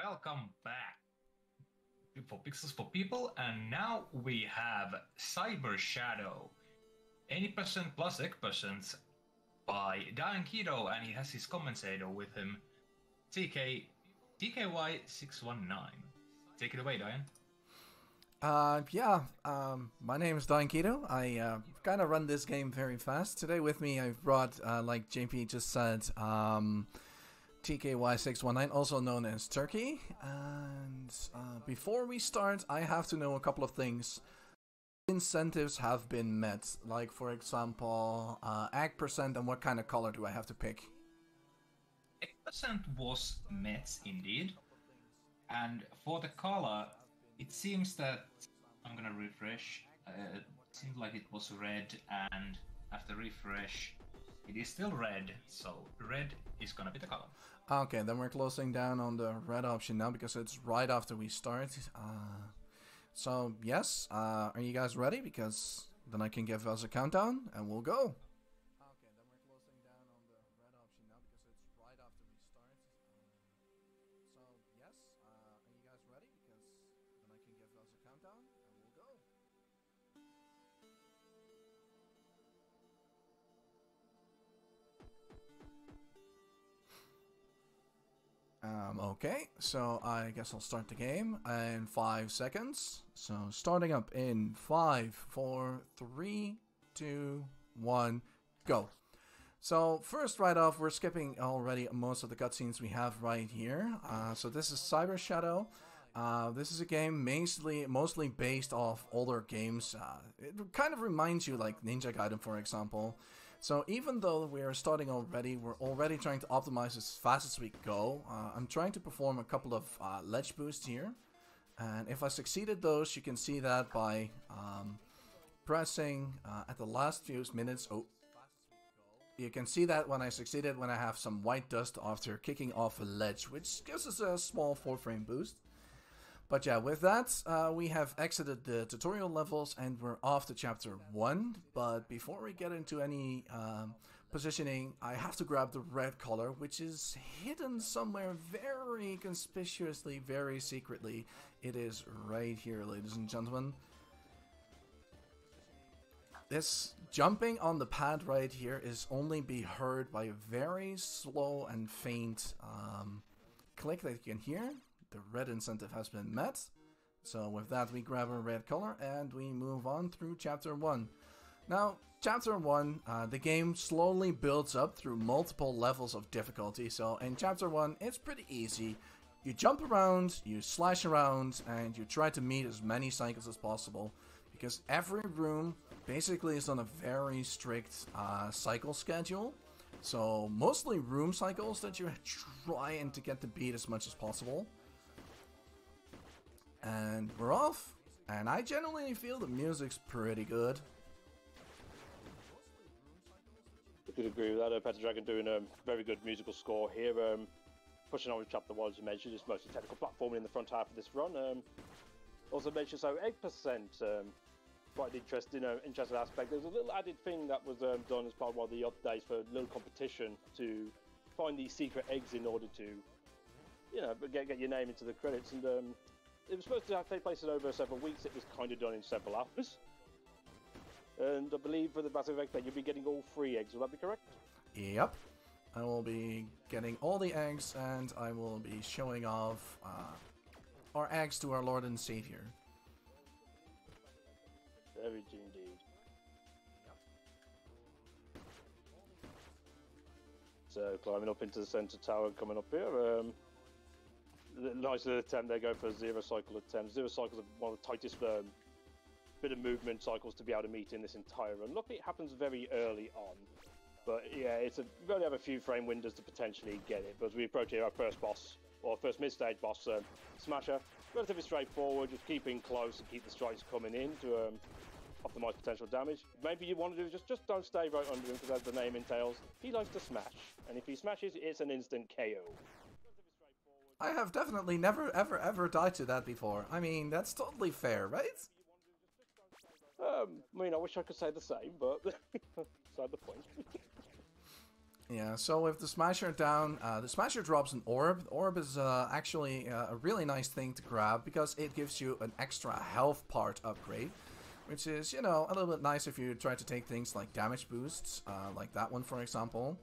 Welcome back for Pixels for People, and now we have Cyber Shadow. 80% plus egg% by Dyanketo, and he has his commentator with him, TKY619. Take it away, Diane. My name is Dyanketo. I kind of run this game very fast. Today with me I've brought, like JP just said, TKY619, also known as Turkey. And before we start, I have to know a couple of things. Incentives have been met, like for example, egg% and what kind of color do I have to pick? Egg% was met indeed, and for the color, it seems that I'm gonna refresh. It seemed like it was red, and after refresh, it is still red. So red is gonna be the color. Okay, then we're closing down on the red option now because it's right after we start. So yes, are you guys ready? Because then I can give us a countdown and we'll go. Okay, then we're closing down on the red option now because it's right after we start. So yes, are you guys ready? Because then I can give us a countdown and we'll go. Okay, so I guess I'll start the game in 5 seconds. So starting up in 5, 4, 3, 2, 1, go. So first right off, we're skipping already most of the cutscenes we have right here. So this is Cyber Shadow. This is a game mostly based off older games. It kind of reminds you like Ninja Gaiden, for example. So even though we are starting already, we're already trying to optimize as fast as we go. I'm trying to perform a couple of ledge boosts here. And if I succeeded those, you can see that by pressing at the last few minutes. Oh, you can see that when I succeeded when I have some white dust after kicking off a ledge, which gives us a small 4-frame boost. But yeah, with that, we have exited the tutorial levels and we're off to chapter 1. But before we get into any positioning, I have to grab the red color, which is hidden somewhere very conspicuously, very secretly. It is right here, ladies and gentlemen. This jumping on the pad right here is only be heard by a very slow and faint click that you can hear. The red incentive has been met. So with that, we grab a red color and we move on through chapter 1. Now, chapter 1, the game slowly builds up through multiple levels of difficulty. So in chapter 1, it's pretty easy. You jump around, you slash around, and you try to meet as many cycles as possible. Because every room basically is on a very strict cycle schedule. So mostly room cycles that you're trying to get to beat as much as possible. And we're off. And I generally feel the music's pretty good. I could agree with that. Petter Dragon doing a very good musical score here. Pushing on with chapter 1, as you mentioned, is mostly technical platforming in the front half of this run. Also mentioned, so 8%, quite an interesting aspect. There's a little added thing that was done as part of one of the updates for a little competition to find these secret eggs in order to, get your name into the credits. And it was supposed to take place in over several weeks. It was kind of done in several hours. And I believe for the Mass Effect that you'll be getting all 3 eggs. Will that be correct? Yep. I will be getting all the eggs, and I will be showing off our eggs to our Lord and Savior. Very indeed. Yep. So climbing up into the center tower, coming up here. Nice little attempt. They go for a 0 cycle attempt. 0 cycles are one of the tightest bit of movement cycles to be able to meet in this entire run. Luckily, it happens very early on. But yeah, you've got to have a few frame windows to potentially get it. But as we approach here, our first boss, or first mid-stage boss, Smasher, relatively straightforward, just keeping close and keep the strikes coming in to optimize potential damage. Maybe you want to do just don't stay right under him, because as the name entails, he likes to smash. And if he smashes, it's an instant KO. I have definitely never ever died to that before. I mean, that's totally fair, right? I wish I could say the same, but beside the point. Yeah, so with the Smasher down, the Smasher drops an orb. The orb is actually a really nice thing to grab because it gives you an extra health part upgrade, which is, you know, a little bit nice if you try to take things like damage boosts, like that one for example.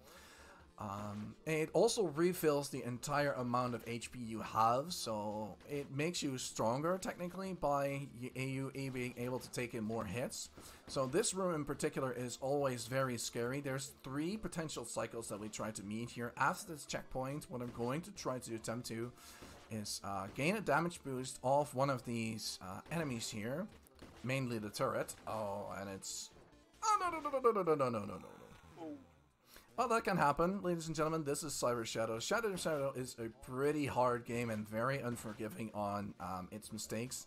It also refills the entire amount of HP you have, so it makes you stronger technically by you being able to take in more hits. So this room in particular is always very scary. There's 3 potential cycles that we try to meet here. After this checkpoint, what I'm going to try to attempt to is gain a damage boost off one of these enemies here, mainly the turret. Oh, and it's... Oh, no. Well, that can happen, ladies and gentlemen. This is Cyber Shadow. Shadow is a pretty hard game and very unforgiving on its mistakes.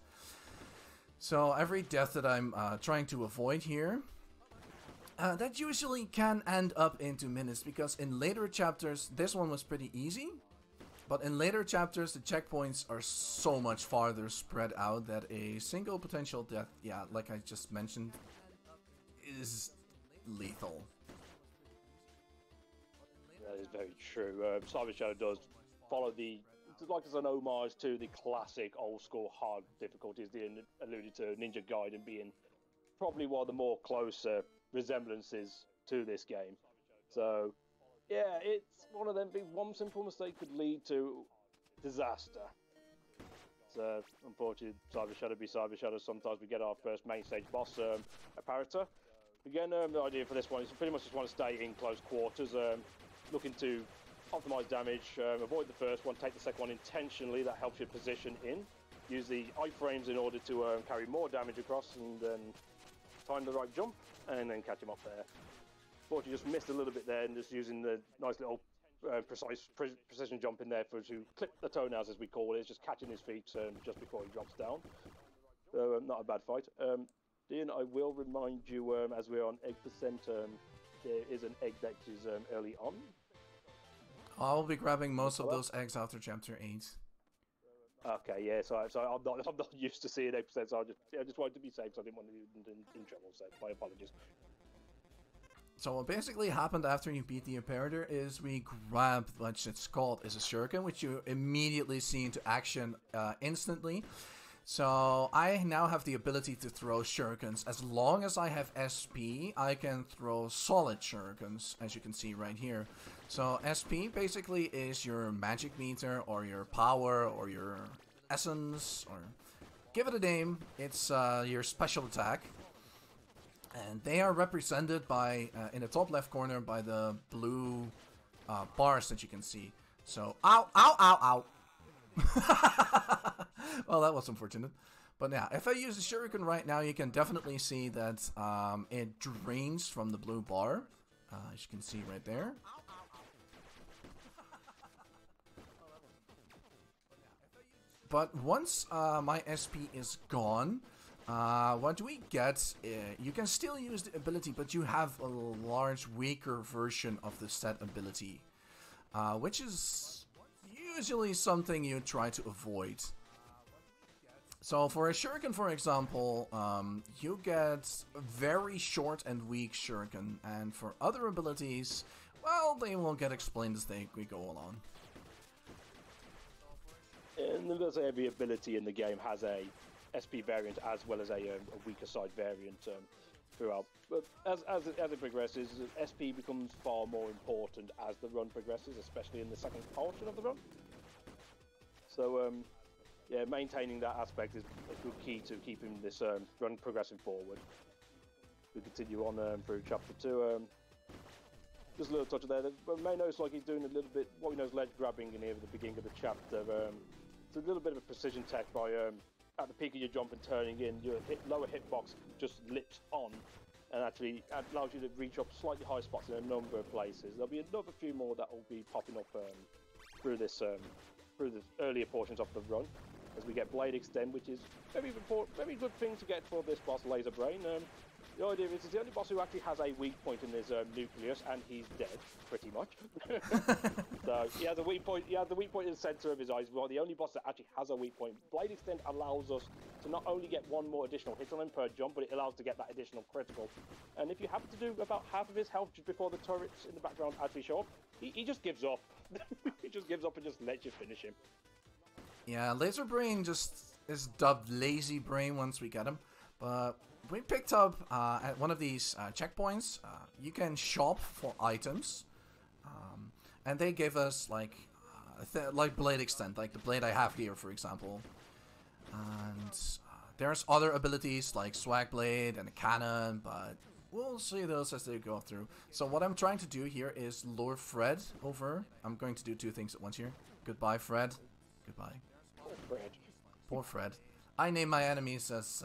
So every death that I'm trying to avoid here, that usually can end up into minutes, because in later chapters, this one was pretty easy. But in later chapters, the checkpoints are so much farther spread out that a single potential death, yeah, like I just mentioned, is lethal. That is very true. Cyber Shadow does follow like as an homage to the classic old school hard difficulties Ian alluded to, Ninja Gaiden being probably one of the more closer resemblances to this game. So, yeah, it's one of them big, one simple mistake could lead to disaster. So, unfortunately, Cyber Shadow be Cyber Shadow. Sometimes we get our first main stage boss, Apparitor. Again, the idea for this one is pretty much just want to stay in close quarters, looking to optimize damage, avoid the first one, take the second one intentionally. That helps you position in. Use the iframes in order to carry more damage across, and then time the right jump, and then catch him up there. But you just missed a little bit there, and just using the nice little precision jump in there to clip the toenails, as we call it. It's just catching his feet just before he drops down. So not a bad fight. Dean, I will remind you, as we're on egg percent, there is an egg that is early on. I'll be grabbing most of those eggs after chapter 8. Okay, yeah, so I'm not used to seeing egg percent, so I just wanted to be safe, so I didn't want to be in trouble, so my apologies. So what basically happened after you beat the Imperator is we grabbed what it's called is a shuriken, which you immediately see into action instantly. So I now have the ability to throw shurikens. As long as I have SP, I can throw solid shurikens, as you can see right here. So SP basically is your magic meter, or your power, or your essence, or give it a name. It's your special attack. And they are represented by, in the top left corner, by the blue bars that you can see. So, ow, ow, ow, ow. Well, that was unfortunate. But yeah, if I use the shuriken right now, you can definitely see that it drains from the blue bar. As you can see right there. But once my SP is gone, what we get, you can still use the ability, but you have a large, weaker version of the set ability, which is usually something you try to avoid. So for a shuriken, for example, you get very short and weak shuriken, and for other abilities, well, they will get explained as we go along. And there's every ability in the game has a SP variant as well as a weaker side variant throughout. But as it progresses, SP becomes far more important as the run progresses, especially in the second portion of the run. So yeah, maintaining that aspect is a good key to keeping this run progressing forward. We continue on through chapter 2. Just a little touch there. We may notice like he's doing a little bit what we know is ledge grabbing in here at the beginning of the chapter. It's a little bit of a precision tech by at the peak of your jump and turning in, your lower hitbox just lips on, and actually allows you to reach up slightly higher spots in a number of places. There'll be another few more that will be popping up through this through the earlier portions of the run, as we get Blade Extend, which is very good thing to get for this boss, Laser Brain. The idea is, it's the only boss who actually has a weak point in his nucleus, and he's dead, pretty much. So he has a weak point. He has the weak point in the center of his eyes. Well, the only boss that actually has a weak point. Blade Extend allows us to not only get one more additional hit on him per jump, but it allows to get that additional critical. And if you happen to do about half of his health just before the turrets in the background actually show up, he just gives up. He just gives up and just lets you finish him. Yeah, Laser Brain just is dubbed Lazy Brain once we get him, but we picked up at one of these checkpoints. You can shop for items, and they give us like blade extent, like the blade I have here, for example. And there's other abilities like Swag Blade and a cannon, but we'll see those as they go through. So what I'm trying to do here is lure Fred over. I'm going to do two things at once here. Goodbye, Fred. Goodbye. Fred. Poor Fred. I name my enemies as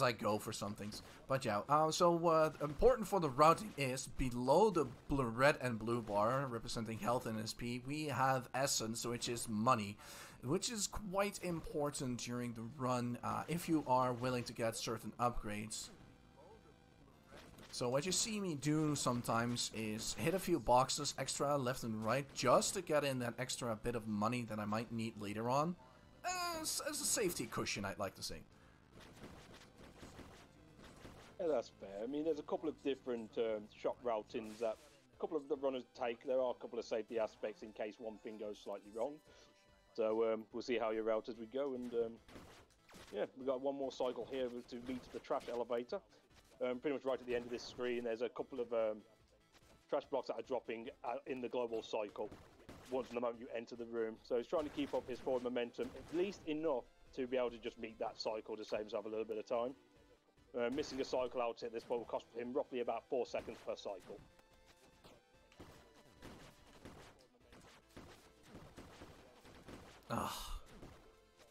I go for some things. But yeah, so important for the routing is below the red and blue bar representing health and SP, we have essence, which is money, which is quite important during the run if you are willing to get certain upgrades. So what you see me do sometimes is hit a few boxes extra left and right just to get in that extra bit of money that I might need later on. As a safety cushion, I'd like to say. Yeah, that's fair. I mean, there's a couple of different shop routings that a couple of the runners take. There are a couple of safety aspects in case one thing goes slightly wrong. So we'll see how you route as we go. And yeah, we've got one more cycle here to meet the trash elevator. Pretty much right at the end of this screen, there's a couple of trash blocks that are dropping in the global cycle once in the moment you enter the room. So he's trying to keep up his forward momentum, at least enough to be able to just meet that cycle to save himself a little bit of time. Missing a cycle out at this point will cost him roughly about 4 seconds per cycle. Ah,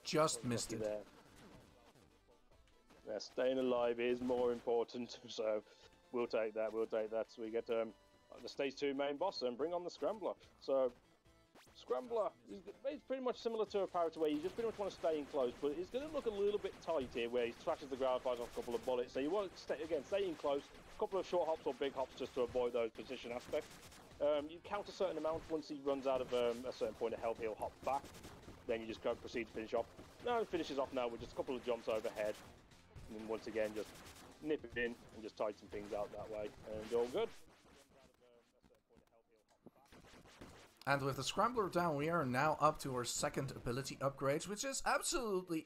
just missed it. There. Yeah, staying alive is more important, so we'll take that. We'll take that. So we get the stage 2 main boss and bring on the Scrambler. So Scrambler is pretty much similar to a Parrot where you just pretty much want to stay in close, but it's going to look a little bit tight here where he slashes the ground, fires off a couple of bullets. So you want to stay in close, a couple of short hops or big hops just to avoid those position aspects. You count a certain amount. Once he runs out of a certain point of health, he'll hop back. Then you just proceed to finish off. Now he finishes off now with just a couple of jumps overhead. And then once again, just nip it in and just tighten things out that way. And all good. And with the Scrambler down, we are now up to our second ability upgrade, which is absolutely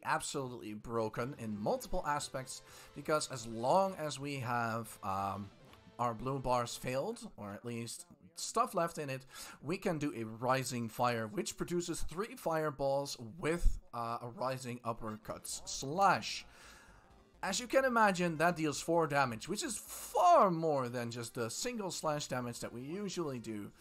broken in multiple aspects, because as long as we have our blue bars failed, or at least stuff left in it, we can do a Rising Fire, which produces 3 fireballs with a Rising Uppercuts slash. As you can imagine, that deals 4 damage, which is far more than just the single slash damage that we usually do.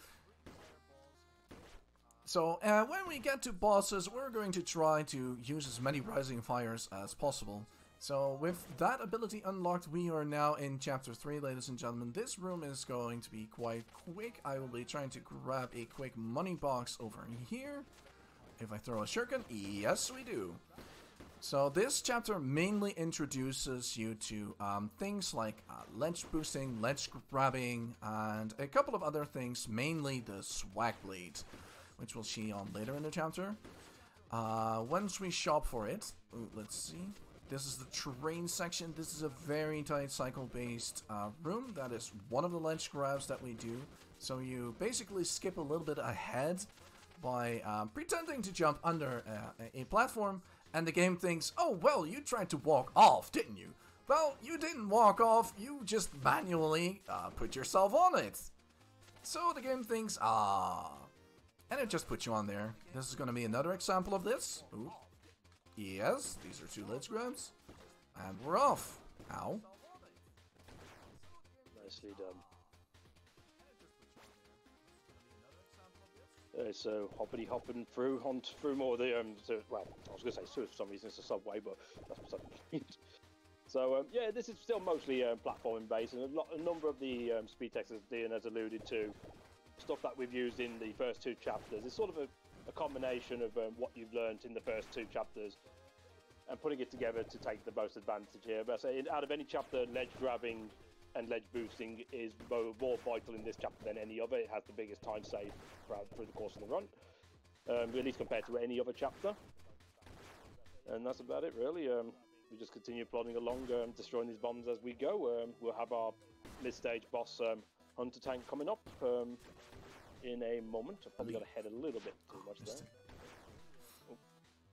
So, when we get to bosses, we're going to try to use as many Rising Fires as possible. So, with that ability unlocked, we are now in Chapter 3, ladies and gentlemen. This room is going to be quite quick. I will be trying to grab a quick money box over here. If I throw a shuriken, yes we do. So, this chapter mainly introduces you to things like ledge boosting, ledge grabbing, and a couple of other things, mainly the Swag Blade, which we'll see on later in the chapter. Once we shop for it, let's see. This is the terrain section. This is a very tight cycle-based room. That is one of the ledge grabs that we do. So you basically skip a little bit ahead by pretending to jump under a platform, and the game thinks, oh, well, you tried to walk off, didn't you? Well, you didn't walk off. You just manually put yourself on it. So the game thinks, and it just puts you on there. This is going to be another example of this. Ooh. Yes, these are 2 ledge grabs. And we're off. Ow. Nicely done. So hopping through more of the well, I was going to say sewers for some reason. It's a subway, but that's beside the point. So yeah, this is still mostly platforming based, and a number of the speed texts that Dian has alluded to, stuff that we've used in the first 2 chapters. It's sort of a combination of what you've learned in the first 2 chapters and putting it together to take the most advantage here. But I say, out of any chapter, ledge grabbing and ledge boosting is more vital in this chapter than any other. It has the biggest time save through the course of the run, at least compared to any other chapter. And that's about it, really. We just continue plodding along, destroying these bombs as we go. We'll have our mid-stage boss Hunter tank coming up in a moment. I probably got ahead a little bit too much there.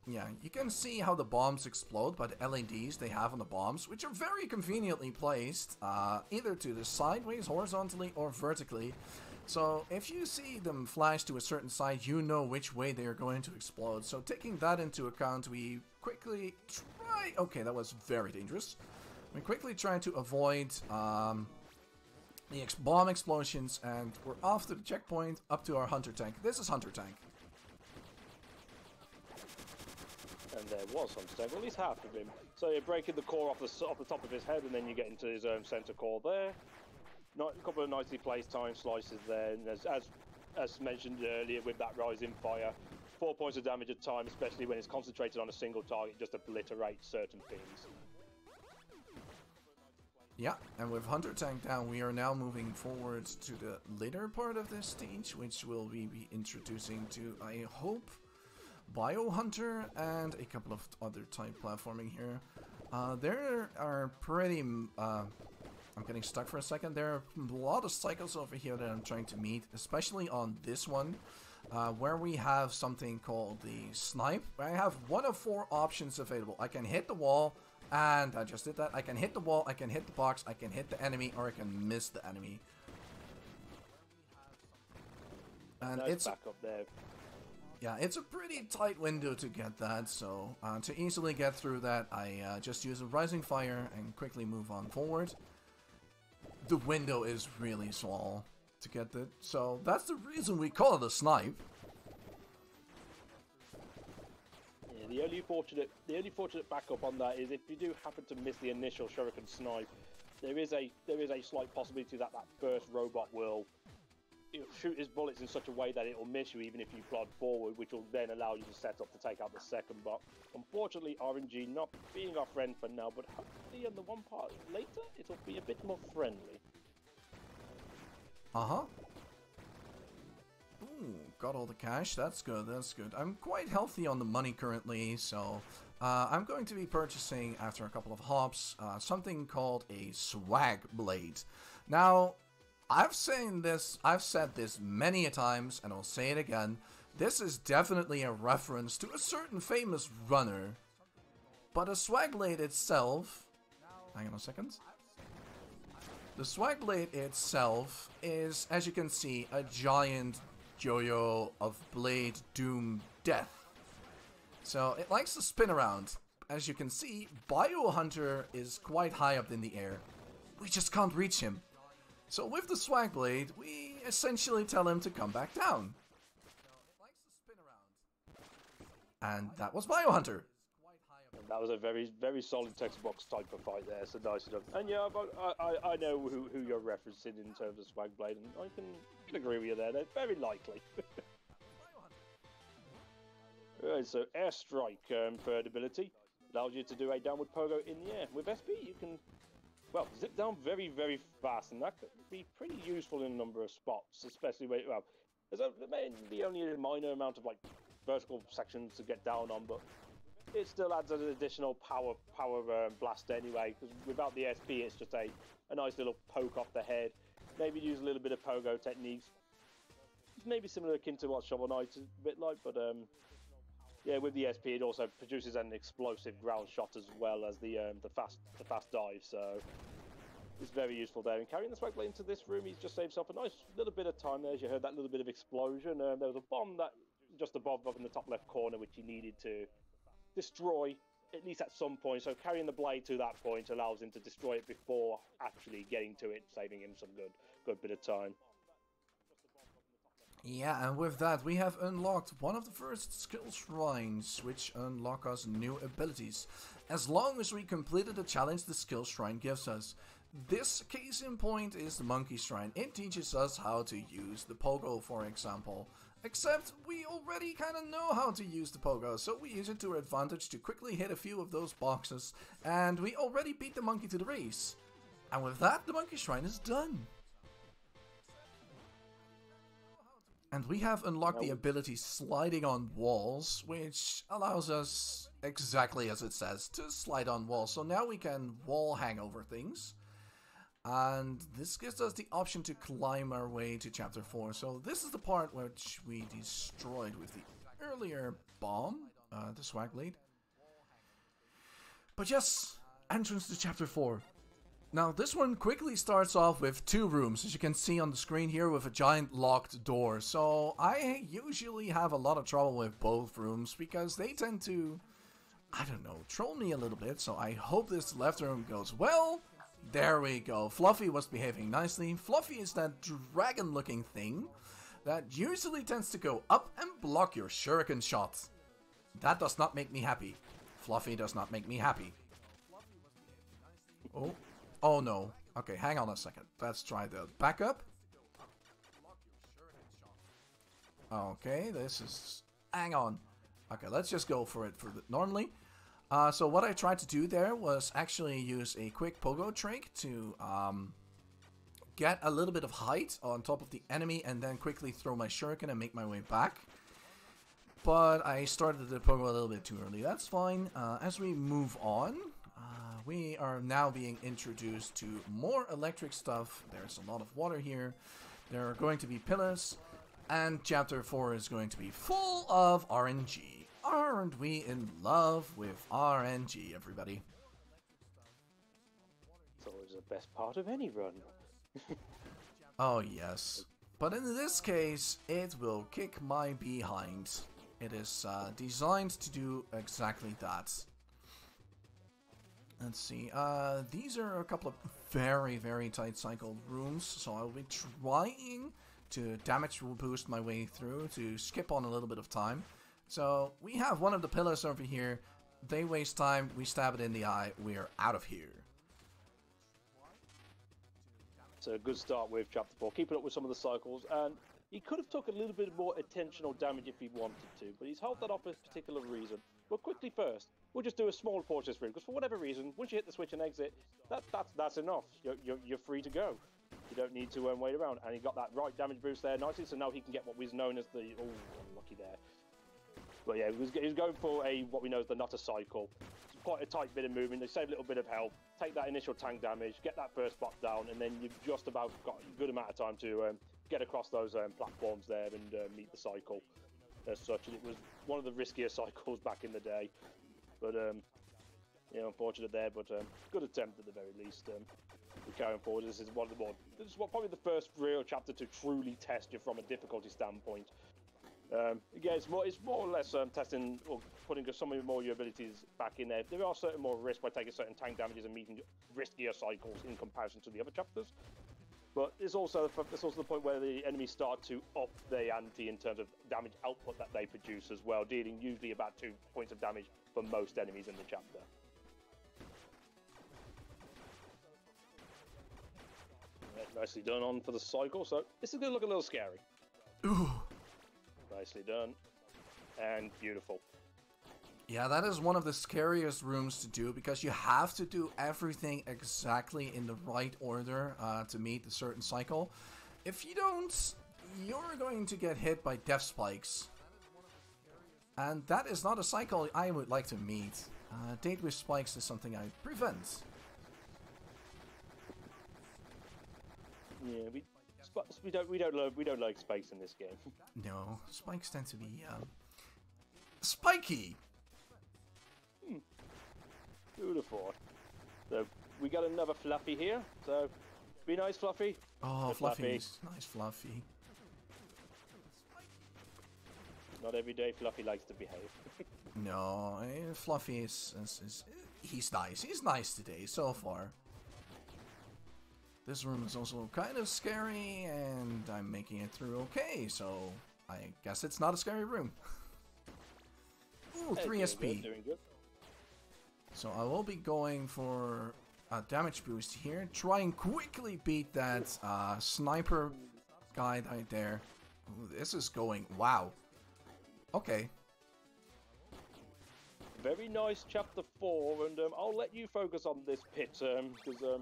Yeah, you can see how the bombs explode by the LEDs they have on the bombs, which are very conveniently placed, either to the sideways, horizontally, or vertically. So if you see them flash to a certain side, you know which way they are going to explode. So taking that into account, we quickly try... Okay, that was very dangerous. We quickly try to avoid the bomb explosions, and we're off to the checkpoint, up to our Hunter tank. This is Hunter tank. And there was Hunter tank, well, at least half of him. So you're breaking the core off the top of his head, and then you get into his center core there. A couple of nicely placed time slices there, and as mentioned earlier with that rising fire, 4 points of damage at time, especially when it's concentrated on a single target, just obliterates certain things. Yeah, and with Hunter tank down, we are now moving forward to the later part of this stage, which will be introducing to, I hope, Biohunter and a couple of other type platforming here. There are pretty... I'm getting stuck for a second. There are a lot of cycles over here that I'm trying to meet, especially on this one, where we have something called the snipe. I have one of 4 options available. I can hit the wall, and I just did that. I can hit the wall, I can hit the box, I can hit the enemy, or I can miss the enemy. And nice it's back up there. Yeah, it's a pretty tight window to get that, so to easily get through that, I just use a rising fire and quickly move on forward. The window is really small to get that, so that's the reason we call it a snipe. Yeah, the only fortunate backup on that is if you do happen to miss the initial shuriken snipe, there is a slight possibility that first robot will shoot his bullets in such a way that it will miss you even if you plod forward, which will then allow you to set up to take out the second bot. Unfortunately, RNG not being our friend for now, but hopefully in the one part later, it'll be a bit more friendly. Uh-huh. Ooh, got all the cash. That's good, that's good. I'm quite healthy on the money currently, so I'm going to be purchasing, after a couple of hops, something called a swag blade. Now, I've said this many a times, and I'll say it again. This is definitely a reference to a certain famous runner. But a swag blade itself... Hang on a second. The swag blade itself is, as you can see, a giant yo-yo of blade doom death. So it likes to spin around. As you can see, Biohunter is quite high up in the air. We just can't reach him. So with the swag blade, we essentially tell him to come back down. And that was Biohunter. That was a very, very solid text box type of fight there, so nice enough. And yeah, I know who you're referencing in terms of swag blade, and I can agree with you there. They're very likely. Right, so airstrike third ability allows you to do a downward pogo in the air. With SP, you can, well, zip down very, very fast, and that could be pretty useful in a number of spots, especially where, well, there may be only a minor amount of like vertical sections to get down on, but it still adds an additional power blast anyway, because without the SP, it's just a nice little poke off the head. Maybe use a little bit of pogo techniques. It's maybe similar akin to what Shovel Knight's a bit like, but yeah, with the SP, it also produces an explosive ground shot as well as the fast dive. So it's very useful there. And carrying the swag blade into this room, he's just saved himself a nice little bit of time there. As you heard that little bit of explosion, there was a bomb that just above in the top left corner, which he needed to destroy at least at some point. So carrying the blade to that point allows him to destroy it before actually getting to it, saving him some good bit of time. Yeah, and with that, we have unlocked one of the first skill shrines, which unlock us new abilities. As long as we completed the challenge the skill shrine gives us. This case in point is the monkey shrine. It teaches us how to use the pogo, for example. Except we already kind of know how to use the pogo, so we use it to our advantage to quickly hit a few of those boxes, and we already beat the monkey to the race. And with that, the monkey shrine is done. And we have unlocked the ability sliding on walls, which allows us, exactly as it says, to slide on walls. So now we can wall hang over things. And this gives us the option to climb our way to Chapter 4. So this is the part which we destroyed with the earlier bomb, the swag blade. But yes, entrance to Chapter 4. Now this one quickly starts off with 2 rooms, as you can see on the screen here, with a giant locked door. So I usually have a lot of trouble with both rooms because they tend to, I don't know, troll me a little bit. So I hope this left room goes well. There we go. Fluffy was behaving nicely. Fluffy is that dragon looking thing that usually tends to go up and block your shuriken shots. That does not make me happy. Fluffy does not make me happy. Oh no. Okay, hang on a second. Let's try the backup. Okay, this is... Hang on. Okay, let's just go for it normally. So what I tried to do there was actually use a quick pogo trick to get a little bit of height on top of the enemy and then quickly throw my shuriken and make my way back. But I started the pogo a little bit too early. That's fine. As we move on, we are now being introduced to more electric stuff. There's a lot of water here. There are going to be pillars. And Chapter 4 is going to be full of RNG. Aren't we in love with RNG, everybody? It's always the best part of any run. Oh, yes. But in this case, it will kick my behind. It is designed to do exactly that. Let's see. These are a couple of very, very tight cycle rooms. So I'll be trying to damage boost my way through to skip on a little bit of time. So we have one of the pillars over here. They waste time. We stab it in the eye. We're out of here. It's a good start with Chapter 4. Keeping up with some of the cycles. And he could have took a little bit more attentional damage if he wanted to. But he's held that off for a particular reason. But quickly first, we'll just do a small portion of this room. Because for whatever reason, once you hit the switch and exit, that's enough. You're free to go. You don't need to wait around. And he got that right damage boost there nicely. So now he can get what was known as the... Oh, unlucky there. But yeah, he was going for what we know as the Nutter Cycle. It's quite a tight bit of movement. They save a little bit of health, take that initial tank damage, get that first block down, and then you've just about got a good amount of time to get across those platforms there and meet the cycle as such. And it was one of the riskier cycles back in the day. But, unfortunate there, but good attempt at the very least. Carrying forward, this is probably the first real chapter to truly test you from a difficulty standpoint. Again, it's more or less testing or putting some more of your abilities back in there. There are certain more risks by taking certain tank damages and meeting riskier cycles in comparison to the other chapters. But it's also the point where the enemies start to up the ante in terms of damage output that they produce as well, dealing usually about 2 points of damage for most enemies in the chapter. Nicely done on for the cycle. So this is going to look a little scary. Ooh. Nicely done. And beautiful. Yeah, that is one of the scariest rooms to do because you have to do everything exactly in the right order to meet a certain cycle. If you don't, you're going to get hit by death spikes. And that is not a cycle I would like to meet. Date with spikes is something I prevent. Yeah, we don't like spikes in this game. No, spikes tend to be spiky. Beautiful. So we got another Fluffy here. So be nice, Fluffy. Oh, Fluffy's nice, Fluffy. Not every day Fluffy likes to behave. No, Fluffy is he's nice. He's nice today so far. This room is also kind of scary, and I'm making it through okay, so I guess it's not a scary room. Ooh, 3 SP. Doing good. So I will be going for a damage boost here. Try and quickly beat that sniper guy right there. Ooh, this is going... Wow. Okay. Very nice chapter 4, and I'll let you focus on this pit, because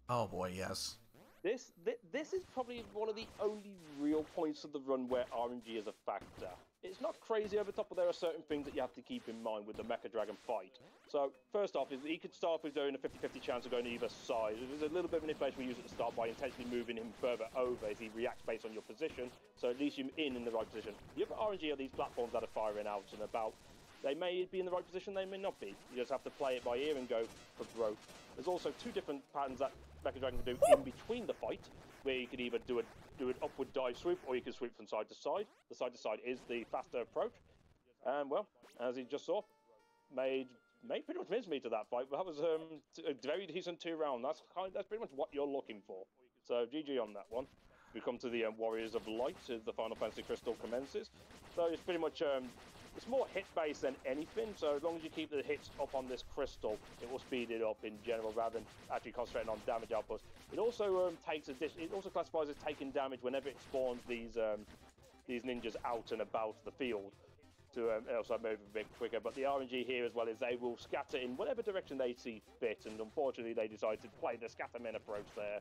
Oh boy, yes. this is probably one of the only real points of the run where RNG is a factor. It's not crazy over top, but there are certain things that you have to keep in mind with the Mecha Dragon fight. So, first off, he could start with doing a 50-50 chance of going to either side. There's a little bit of manipulation we use at the start by intentionally moving him further over as he reacts based on your position, so at least you're in the right position. The other RNG are these platforms that are firing out and about. They may be in the right position, they may not be. You just have to play it by ear and go for broke. There's also 2 different patterns that Mecha Dragon can do in between the fight, where you could either do an upward dive swoop, or you can swoop from side to side. The side to side is the faster approach. And well, as you just saw, made pretty much mincemeat to that fight. That was a very decent 2 round. That's pretty much what you're looking for. So GG on that one. We come to the Warriors of Light as the Final Fantasy Crystal commences. So it's pretty much it's more hit-based than anything, so as long as you keep the hits up on this crystal, it will speed it up in general, rather than actually concentrating on damage output. It also it also classifies as taking damage whenever it spawns these ninjas out and about the field to also move a bit quicker. But the RNG here as well is they will scatter in whatever direction they see fit, and unfortunately they decided to play the scatterman approach there.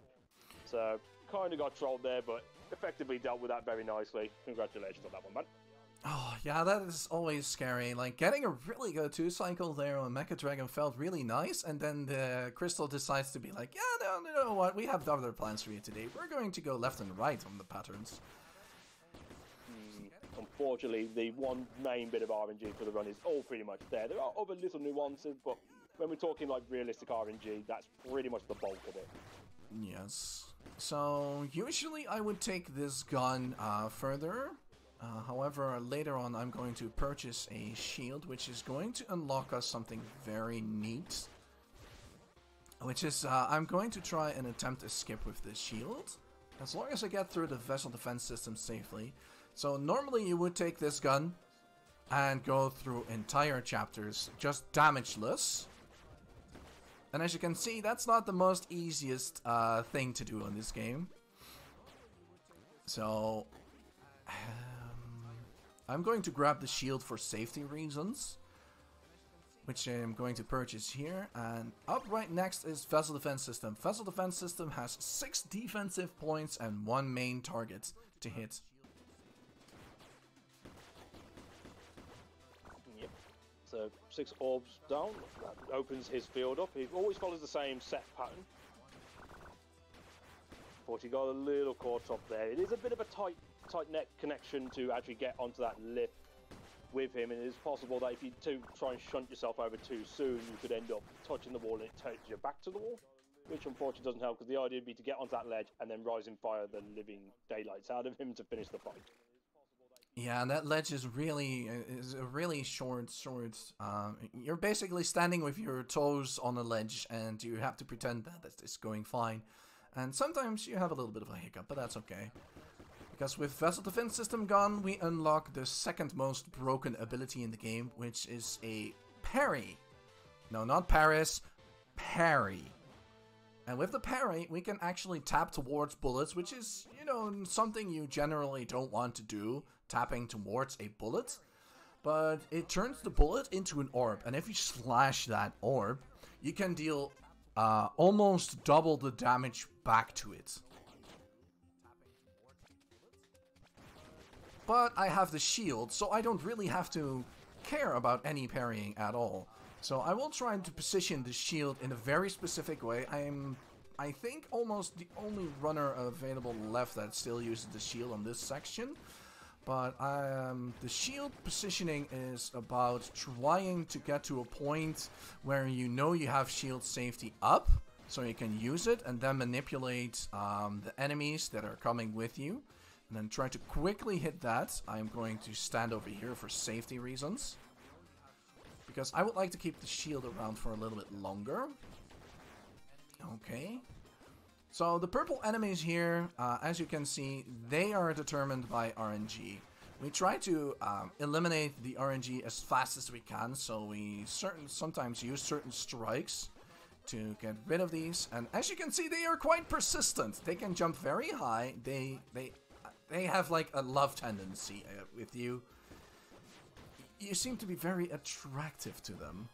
So kind of got trolled there, but effectively dealt with that very nicely. Congratulations on that one, man. Oh, yeah, that is always scary. Like, getting a really good 2-cycle there on Mecha Dragon felt really nice, and then the Crystal decides to be like, yeah, no, you know what, we have other plans for you today. We're going to go left and right on the patterns. Unfortunately, the one main bit of RNG for the run is all pretty much there. There are other little nuances, but when we're talking like realistic RNG, that's pretty much the bulk of it. Yes. So, usually I would take this gun further. However, later on I'm going to purchase a shield, which is going to unlock us something very neat. Which is, I'm going to try and attempt a skip with this shield, as long as I get through the vessel defense system safely. So normally you would take this gun and go through entire chapters just damageless. And as you can see, that's not the most easiest thing to do in this game. So... I'm going to grab the shield for safety reasons, which I'm going to purchase here. And up right next is Vessel Defense System. Vessel Defense System has 6 defensive points and 1 main target to hit. Yep. So 6 orbs down, that opens his field up. He always follows the same set pattern. But he got a little caught up there. It is a bit of a tight neck connection to actually get onto that lip with him, and it is possible that if you try and shunt yourself over too soon, you could end up touching the wall and it turns you back to the wall, which unfortunately doesn't help, because the idea would be to get onto that ledge and then rise and fire the living daylights out of him to finish the fight. Yeah, and that ledge is a really short. You're basically standing with your toes on a ledge, and you have to pretend that it's going fine. And sometimes you have a little bit of a hiccup, but that's okay. Because with Vessel Defense System gone, we unlock the second most broken ability in the game, which is a parry. No, not Paris, parry. And with the parry, we can actually tap towards bullets, which is, you know, something you generally don't want to do, tapping towards a bullet. But it turns the bullet into an orb, and if you slash that orb, you can deal almost double the damage back to it. But I have the shield, so I don't really have to care about any parrying at all. So I will try to position the shield in a very specific way. I think, almost the only runner available left that still uses the shield on this section. But the shield positioning is about trying to get to a point where you know you have shield safety up, so you can use it and then manipulate the enemies that are coming with you. And then try to quickly hit that. I'm going to stand over here for safety reasons, because I would like to keep the shield around for a little bit longer. Okay. So the purple enemies here, as you can see, they are determined by RNG. We try to eliminate the RNG as fast as we can, so we sometimes use certain strikes to get rid of these. And as you can see, they are quite persistent. They can jump very high. they have like a love tendency with you. You seem to be very attractive to them.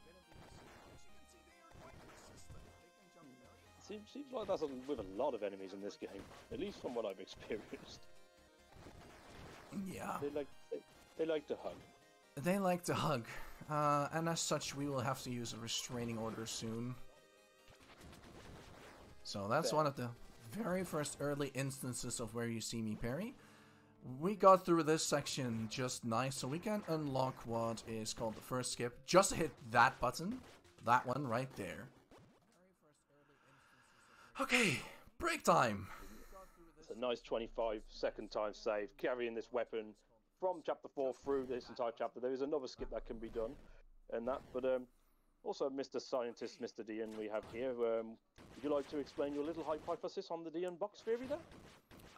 Seems like that's with a lot of enemies in this game, at least from what I've experienced. Yeah. They like to hug. They like to hug, and as such, we will have to use a restraining order soon. So that's one of the very first early instances of where you see me parry. We got through this section just nice, so we can unlock what is called the first skip. Just hit that button, that one right there. Okay, break time. It's a nice 25-second time save, carrying this weapon from chapter 4 through this entire chapter. There is another skip that can be done, and that. But also, Mr. Scientist, Mr. Dian, we have here. Would you like to explain your little hypothesis on the Dian box theory there?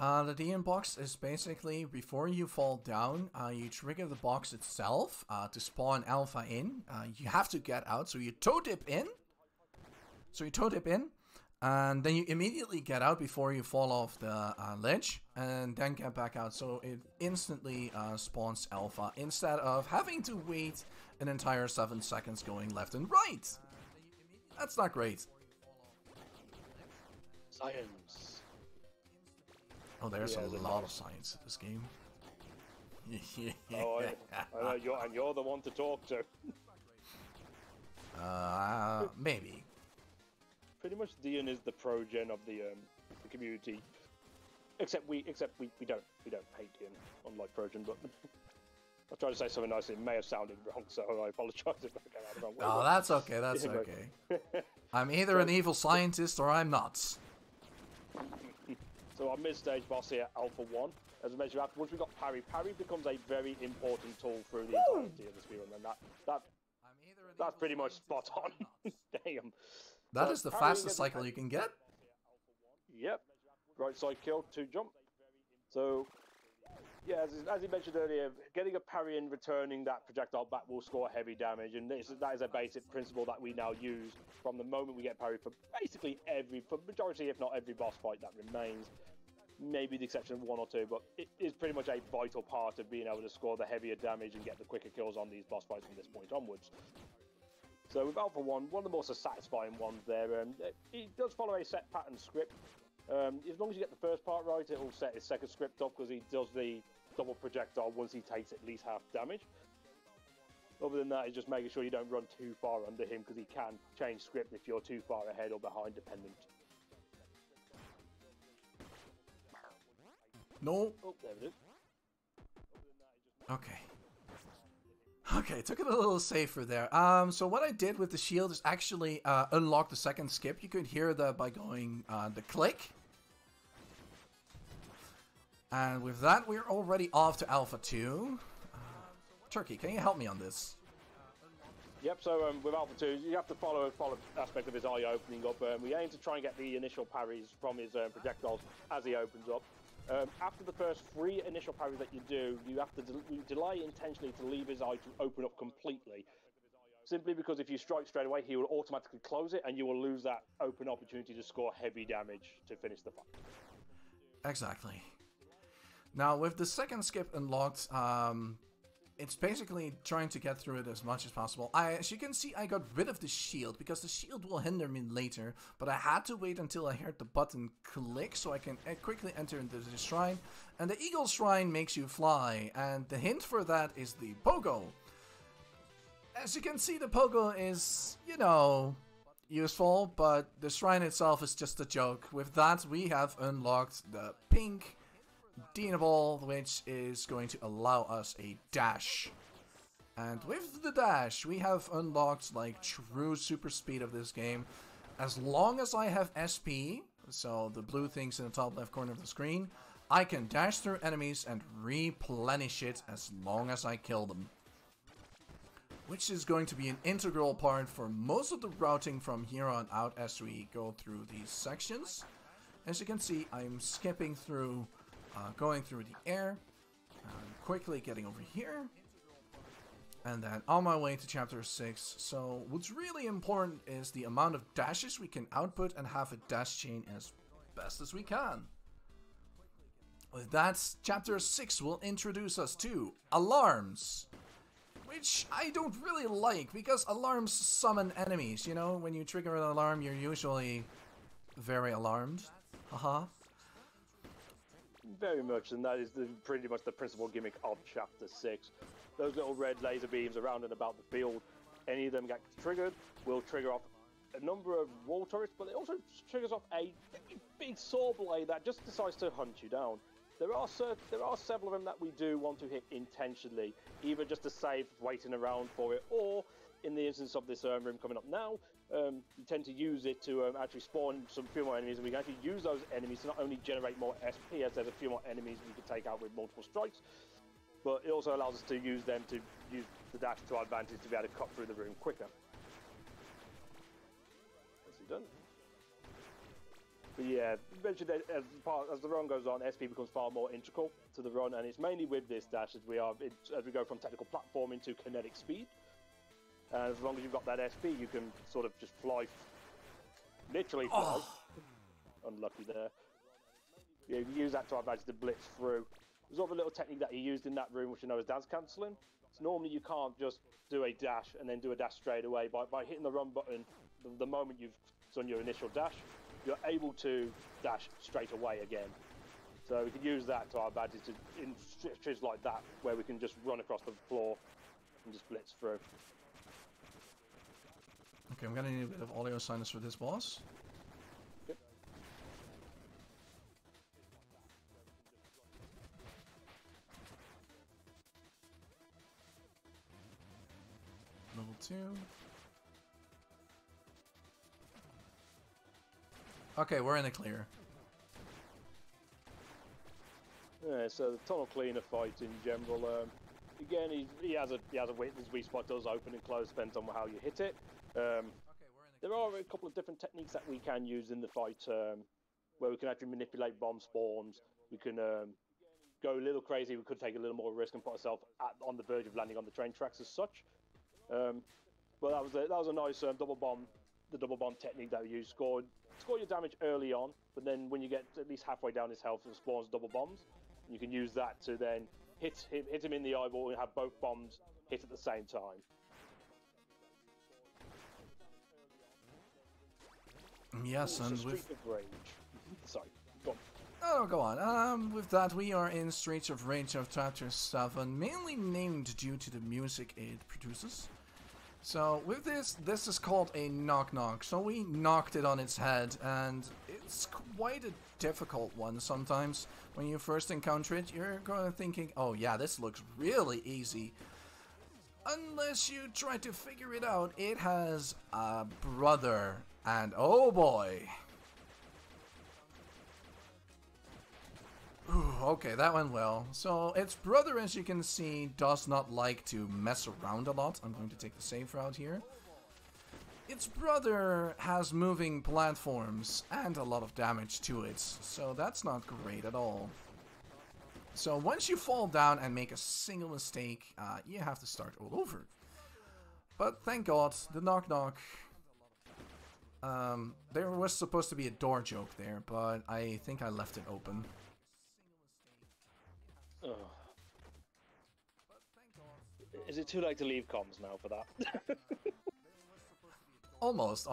The Dian box is basically, before you fall down, you trigger the box itself to spawn alpha in. You have to get out, so you toe dip in. And then you immediately get out before you fall off the ledge, and then get back out, so it instantly spawns alpha, instead of having to wait an entire 7 seconds going left and right. That's not great. Science. Oh, there's a lot of science in this game. Oh, I know, you're the one to talk to. Maybe. Pretty much, Dian is the pro-gen of the community. Except we don't hate Dian, unlike Progen. But I tried to say something nice. It may have sounded wrong, so I apologise if I came out the wrong way. Oh, that's okay. That's okay. I'm either an evil scientist or I'm not. So our mid-stage boss here, Alpha 1, as I mentioned, once we got parry becomes a very important tool through the entirety of the speedrun, and that's pretty much spot on. Damn. That is the fastest cycle you can get. Yep. Right side kill, 2 jump. So, yeah, as you mentioned earlier, getting a parry and returning that projectile back will score heavy damage, and that is a basic principle that we now use from the moment we get parry for basically for majority, if not every boss fight that remains. Maybe the exception of 1 or 2, but it is pretty much a vital part of being able to score the heavier damage and get the quicker kills on these boss fights from this point onwards. So with Alpha 1, one of the more satisfying ones there, it does follow a set pattern script. As long as you get the first part right, it will set his second script up, because he does the double projectile once he takes at least half damage. Other than that, it's just making sure you don't run too far under him, because he can change script if you're too far ahead or behind, dependent. No. Oh, there it is. Okay. Okay, took it a little safer there. So what I did with the shield is actually unlock the second skip. You could hear that by going the click. And with that, we're already off to Alpha 2. Turkey, can you help me on this? Yep, so with Alpha 2, you have to follow aspect of his eye opening up. We aim to try and get the initial parries from his projectiles as he opens up. After the first 3 initial parries that you do, you have to delay intentionally to leave his eye to open up completely. Simply because if you strike straight away, he will automatically close it, and you will lose that open opportunity to score heavy damage to finish the fight. Exactly. Now, with the second skip unlocked, it's basically trying to get through it as much as possible. As you can see, I got rid of the shield, because the shield will hinder me later, but I had to wait until I heard the button click so I can quickly enter into the shrine. And the Eagle Shrine makes you fly, and the hint for that is the pogo. As you can see, the pogo is, useful, but the shrine itself is just a joke. With that, we have unlocked the pink Dyanketo, which is going to allow us a dash. And with the dash, we have unlocked like true super speed of this game. As long as I have SP, so the blue things in the top left corner of the screen, I can dash through enemies and replenish it as long as I kill them. Which is going to be an integral part for most of the routing from here on out as we go through these sections. As you can see, I'm skipping through going through the air, quickly getting over here, and then on my way to chapter 6. So what's really important is the amount of dashes we can output and have a dash chain as best as we can. With that, Chapter 6 will introduce us to alarms. Which I don't really like, because alarms summon enemies, you know? When you trigger an alarm, you're usually very alarmed. Haha. Very much, and that is pretty much the principal gimmick of Chapter 6. Those little red laser beams around and about the field, any of them get triggered, will trigger off a number of wall turrets, but it also triggers off a big saw blade that just decides to hunt you down. There are several of them that we do want to hit intentionally, either just to save waiting around for it, or in the instance of this room coming up now, we tend to use it to actually spawn some few more enemies, and we can actually use those enemies to not only generate more SP, as there's a few more enemies we can take out with multiple strikes, but it also allows us to use them to use the dash to our advantage to be able to cut through the room quicker. That's done. But yeah, eventually as the run goes on, SP becomes far more integral to the run, and it's mainly with this dash as we go from technical platforming to kinetic speed. And as long as you've got that SP, you can sort of just fly, literally fly. Oh. Unlucky there. Yeah, you use that to our advantage to blitz through. There's also a little technique that he used in that room, which you know is dance cancelling. So normally you can't just do a dash and then do a dash straight away. By hitting the run button, the moment you've done your initial dash, you're able to dash straight away again. So we can use that to our advantage in stretches like that, where we can just run across the floor and just blitz through. Okay, I'm gonna need a bit of audio sinus for this boss. Yep. Level 2. Okay, we're in the clear. Yeah, so the tunnel cleaner fight in general. Again, he has a his weak spot does open and close, depends on how you hit it. There are a couple of different techniques that we can use in the fight, where we can actually manipulate bomb spawns. We can go a little crazy. We could take a little more risk and put ourselves on the verge of landing on the train tracks as such. But that was a nice double bomb technique that we used. Score your damage early on, but then when you get at least halfway down his health, it spawns double bombs. And you can use that to then hit him in the eyeball and have both bombs hit at the same time. Yes, and with Street of Rage. Sorry, go on. Oh, go on. With that, we are in Streets of Rage of Chapter 7, mainly named due to the music it produces. So, with this is called a knock-knock, so we knocked it on its head, and it's quite a difficult one sometimes. When you first encounter it, you're going to thinking, oh yeah, this looks really easy. Unless you try to figure it out, it has a brother, and oh boy. Ooh, okay, that went well. So, its brother, as you can see, does not like to mess around a lot. I'm going to take the safe route here. Its brother has moving platforms and a lot of damage to it, so that's not great at all. So once you fall down and make a single mistake, you have to start all over. But thank God, the knock-knock... there was supposed to be a door joke there, but I think I left it open. Ugh. Is it too late to leave comms now for that? Almost.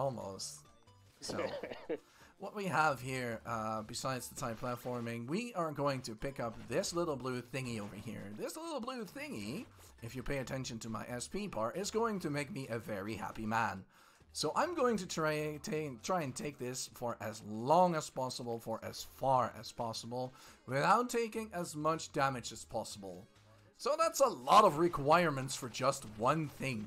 So, what we have here, besides the type platforming, we are going to pick up this little blue thingy over here. This little blue thingy, if you pay attention to my SP bar, is going to make me a very happy man. So I'm going to try and take this for as long as possible, for as far as possible, without taking as much damage as possible. So that's a lot of requirements for just one thing.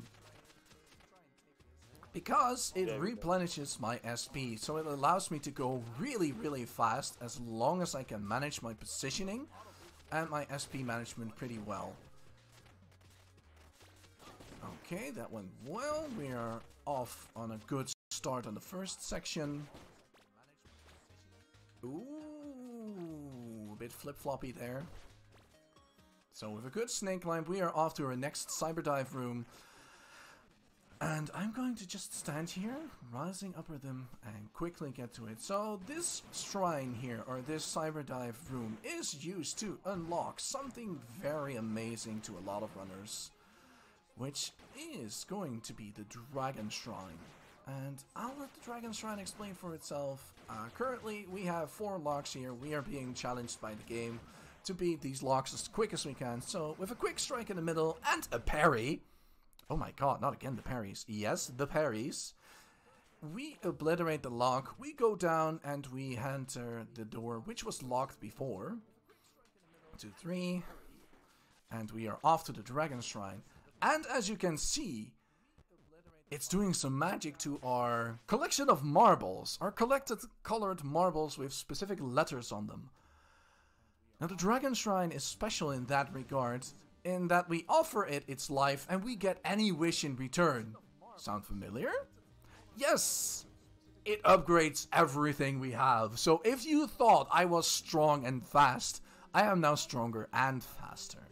Because it replenishes my SP, so it allows me to go really, really fast as long as I can manage my positioning and my SP management pretty well. Okay, that went well. We are off on a good start on the first section. Ooh, a bit flip-floppy there. So with a good snake climb, we are off to our next cyber dive room. And I'm going to just stand here, rising up rhythm, and quickly get to it. So this shrine here, or this cyber dive room, is used to unlock something very amazing to a lot of runners, which is going to be the Dragon Shrine. And I'll let the Dragon Shrine explain for itself. Currently, we have 4 locks here. We are being challenged by the game to beat these locks as quick as we can. So with a quick strike in the middle and a parry... Oh my god, not again the parries. Yes, the parries. We obliterate the lock, we go down, and we enter the door, which was locked before. 2, 3. And we are off to the Dragon Shrine. And as you can see, it's doing some magic to our collection of marbles. Our collected colored marbles with specific letters on them. Now the Dragon Shrine is special in that regard, in that we offer it its life and we get any wish in return. Sound familiar? Yes! It upgrades everything we have. So if you thought I was strong and fast, I am now stronger and faster.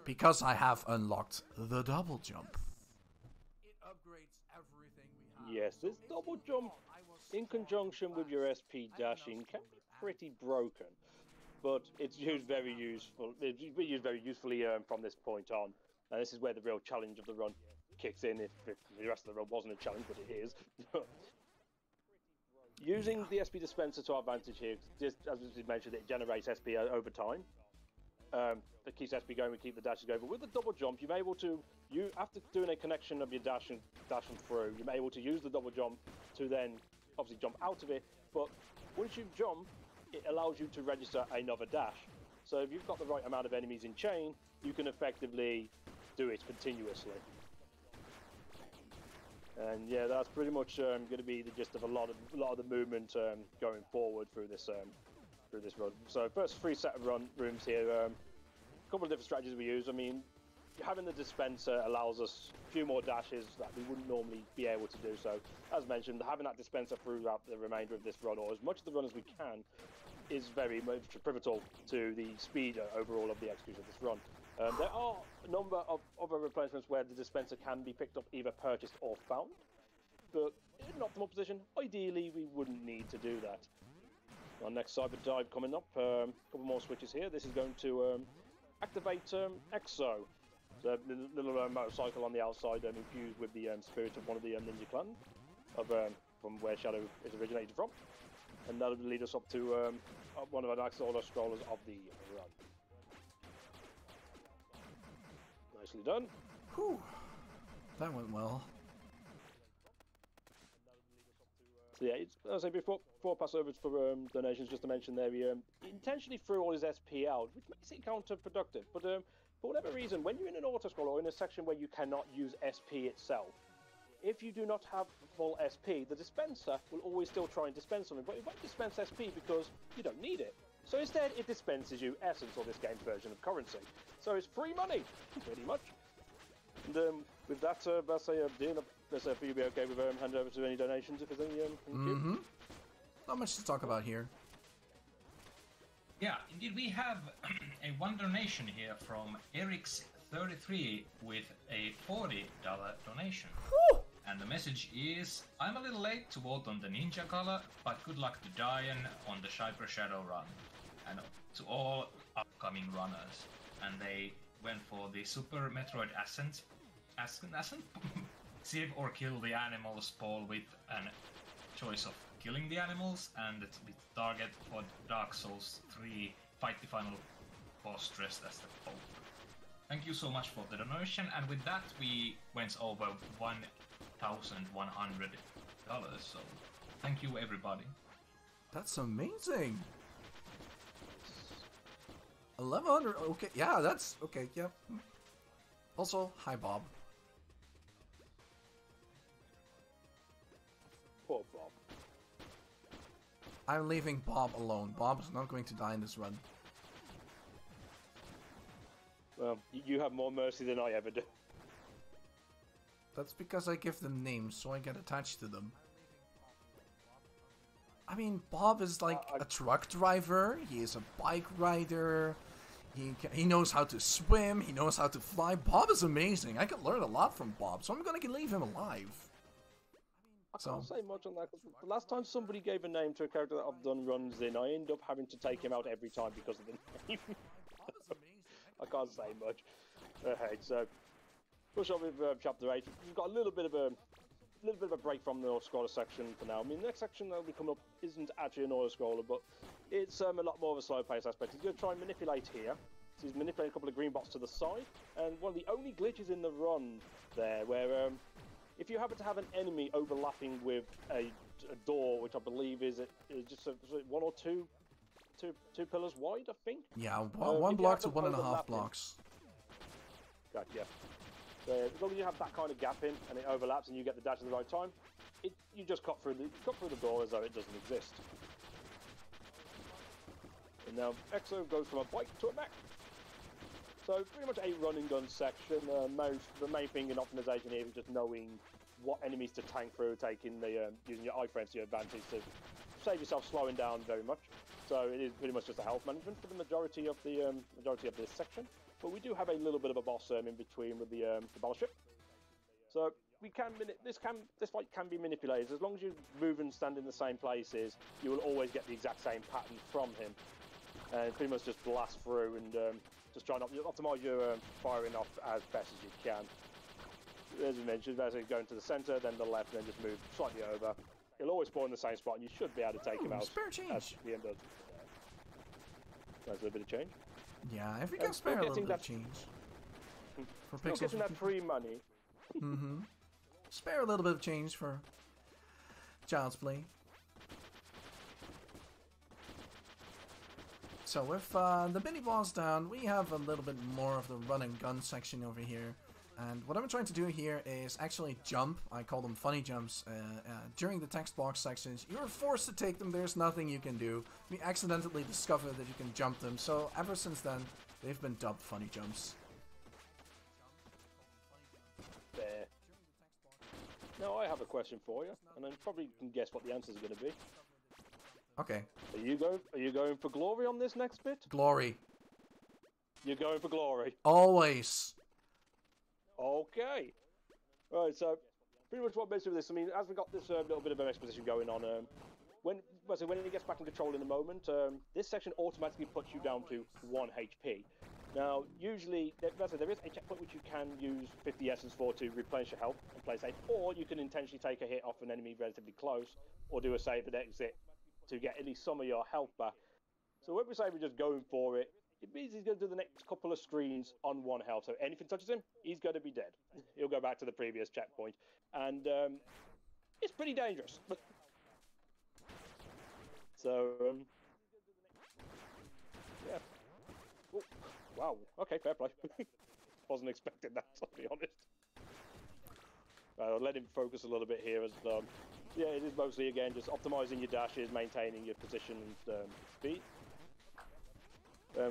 Because I have unlocked the double jump. Yes, this double jump in conjunction with your SP dashing can be pretty broken. But it's used very useful. It's used very usefully from this point on, and this is where the real challenge of the run kicks in. If the rest of the run wasn't a challenge, but it is. Using the SP dispenser to our advantage here, just as we mentioned, it generates SP over time. That keeps SP going. We keep the dashes going. But with the double jump, you're able to after doing a connection of your dashing through, you're able to use the double jump to then obviously jump out of it. But once you jump, it allows you to register another dash. So if you've got the right amount of enemies in chain, you can effectively do it continuously. And yeah, that's pretty much going to be the gist of a lot of the movement going forward through this run. So first 3 set of rooms here. A couple of different strategies we use. I mean, having the dispenser allows us a few more dashes that we wouldn't normally be able to do. So as mentioned, having that dispenser throughout the remainder of this run, or as much of the run as we can, is very much pivotal to the speed overall of the execution of this run. There are a number of other replenishments where the dispenser can be picked up, either purchased or found, but in an optimal position, ideally we wouldn't need to do that. Our next cyber dive coming up, a couple more switches here. This is going to activate Exo. So the little motorcycle on the outside infused with the spirit of one of the ninja clan from where Shadow is originated from. And that'll lead us up to one of our next order scrollers of the run. Nicely done. Whew. That went well. So yeah, as I say before I pass over for donations, just to mention there, we intentionally threw all his SP out, which makes it counterproductive. But for whatever reason, when you're in an auto-scroll or in a section where you cannot use SP itself, if you do not have full SP, the dispenser will always still try and dispense something, but it won't dispense SP because you don't need it. So instead, it dispenses you essence, or this game's version of currency. So it's free money, pretty much. And with that, let's say, Dean, let's say if you'd be okay with hand over to any donations, if there's any. Not much to talk about here. Yeah, indeed, we have a one donation here from Eric's33 with a $40 donation. Whew. And the message is, I'm a little late to vote on the ninja color, but good luck to Dyan on the Cyber Shadow run. And to all upcoming runners. And they went for the Super Metroid Ascent? Save or kill the animals poll with a choice of killing the animals, and with target for Dark Souls 3, fight the final boss dressed as the Pope. Thank you so much for the donation, and with that we went over $1,100, so thank you everybody. That's amazing. 1,100. Okay, yeah, that's okay. Yeah. Also, hi Bob. Poor Bob. I'm leaving Bob alone. Bob is not going to die in this run. Well, you have more mercy than I ever do. That's because I give them names, so I get attached to them. I mean, Bob is like a truck driver, he is a bike rider, He knows how to swim. He knows how to fly. Bob is amazing. I could learn a lot from Bob, so I'm going to leave him alive. I can't say much on that. The last time somebody gave a name to a character that I've done runs in, I end up having to take him out every time because of the name. I can't say much. Hey, so push on with chapter 8. We've got a little bit of a break from the auto-scroller section for now. I mean, the next section that will be coming up isn't actually an auto-scroller, but it's a lot more of a slow-paced aspect. He's going to try and manipulate here. So he's manipulating a couple of green bots to the side, and one of the only glitches in the run there, where if you happen to have an enemy overlapping with a door, which I believe is just one or two pillars wide, I think. Yeah, one block to 1.5 blocks. Gotcha. Yeah. So as long as you have that kind of gap in and it overlaps and you get the dash at the right time, you just cut through the door as though it doesn't exist. And now Exo goes from a bike to a mech. So pretty much a run and gun section. The main thing in optimization here is just knowing what enemies to tank through, using your iframes to your advantage to save yourself slowing down very much. So it is pretty much just a health management for the majority of this section. But we do have a little bit of a boss in between with the battleship. So this fight can be manipulated as long as you move and stand in the same places. You will always get the exact same pattern from him, and pretty much just blast through and just try and optimize your firing off as best as you can. As you mentioned, basically going to the center, then the left, then just move slightly over. He'll always spawn in the same spot, and you should be able to take him out. Spare change. At the end of. Nice little bit of change. Yeah, if we can spare a little bit of change. For still pixels. Getting that free money. Spare a little bit of change for Child's Play. So with the mini boss down, we have a little bit more of the run and gun section over here. And what I'm trying to do here is actually jump. I call them funny jumps. During the text box sections, you're forced to take them. There's nothing you can do. We accidentally discovered that you can jump them. So ever since then, they've been dubbed funny jumps. There. Now I have a question for you, and I probably can guess what the answers are going to be. Okay. Are you going for glory on this next bit? Glory. You're going for glory. Always. Okay. Right, so pretty much what basically this, I mean, as we got this little bit of an exposition going on, when it gets back in control in a moment, this section automatically puts you down to 1 HP. Now, usually, there is a checkpoint which you can use 50 essence for to replenish your health and play safe, or you can intentionally take a hit off an enemy relatively close, or do a save and exit to get at least some of your health back. So when we say we're just going for it, it means he's going to do the next couple of screens on 1 health. So anything touches him, he's going to be dead. He'll go back to the previous checkpoint. And it's pretty dangerous. So, yeah. Oh, wow. Okay, fair play. Wasn't expecting that, to be honest. I'll let him focus a little bit here as yeah, it is mostly, again, just optimizing your dashes, maintaining your position and speed.